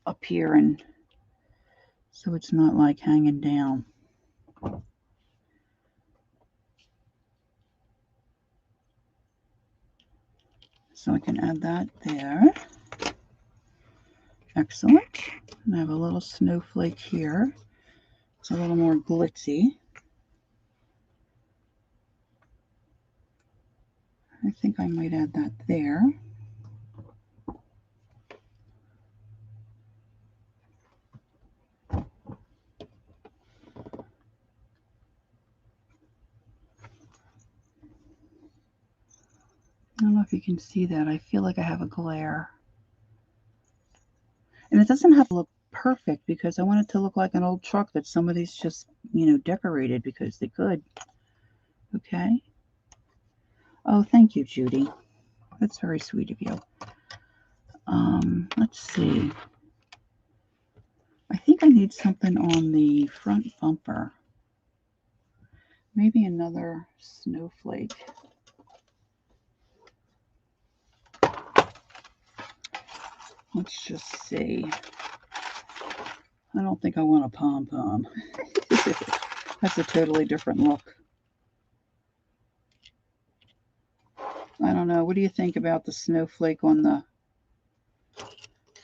up here, and so it's not like hanging down. So I can add that there. Excellent. And I have a little snowflake here. It's a little more glitzy. I think I might add that there. I don't know if you can see that. I feel like I have a glare. And it doesn't have to look perfect because I want it to look like an old truck that somebody's just, decorated because they could. Okay. Oh, thank you, Judy. That's very sweet of you. Let's see. I think I need something on the front bumper. Maybe another snowflake. Let's just see. I don't think I want a pom-pom. That's a totally different look. I don't know. What do you think about the snowflake on the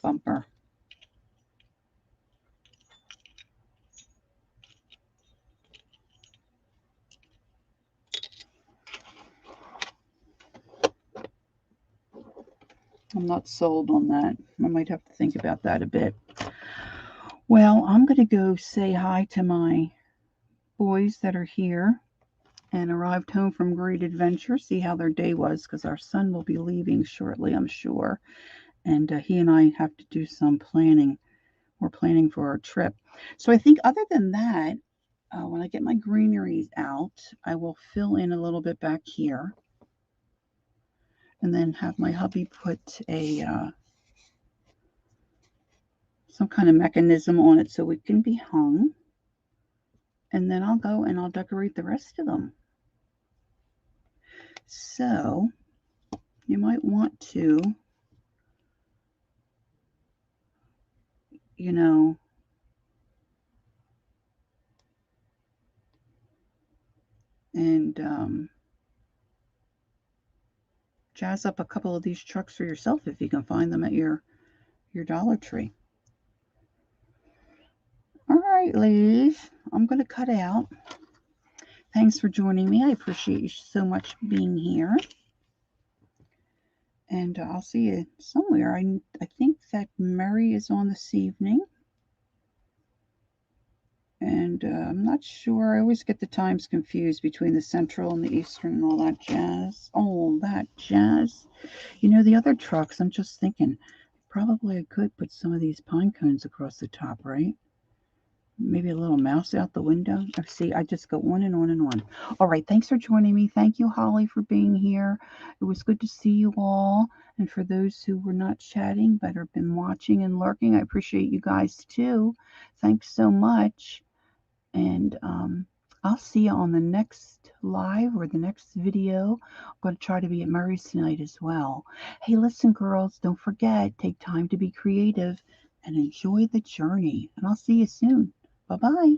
bumper? I'm not sold on that. I might have to think about that a bit. Well, I'm going to go say hi to my boys that are here and arrived home from Great Adventure, see how their day was, because our son will be leaving shortly, I'm sure. And he and I have to do some planning. We're planning for our trip. So I think other than that, when I get my greeneries out, I will fill in a little bit back here. And then have my hubby put some kind of mechanism on it so it can be hung. And then I'll go and I'll decorate the rest of them. So you might want to, and jazz up a couple of these trucks for yourself if you can find them at your Dollar Tree. All right, ladies, I'm going to cut out. Thanks for joining me. I appreciate you so much being here. And I'll see you somewhere. I think that Mary is on this evening. And I'm not sure. I always get the times confused between the Central and the Eastern and all that jazz. All that jazz. The other trucks, I'm just thinking, probably I could put some of these pine cones across the top, right? Maybe a little mouse out the window. See, I just go on and on and on. All right, thanks for joining me. Thank you, Holly, for being here. It was good to see you all. And for those who were not chatting but have been watching and lurking, I appreciate you guys too. Thanks so much. And I'll see you on the next live or the next video. I'm going to try to be at Murray's tonight as well. Hey, listen, girls, don't forget, take time to be creative and enjoy the journey. And I'll see you soon. Bye-bye.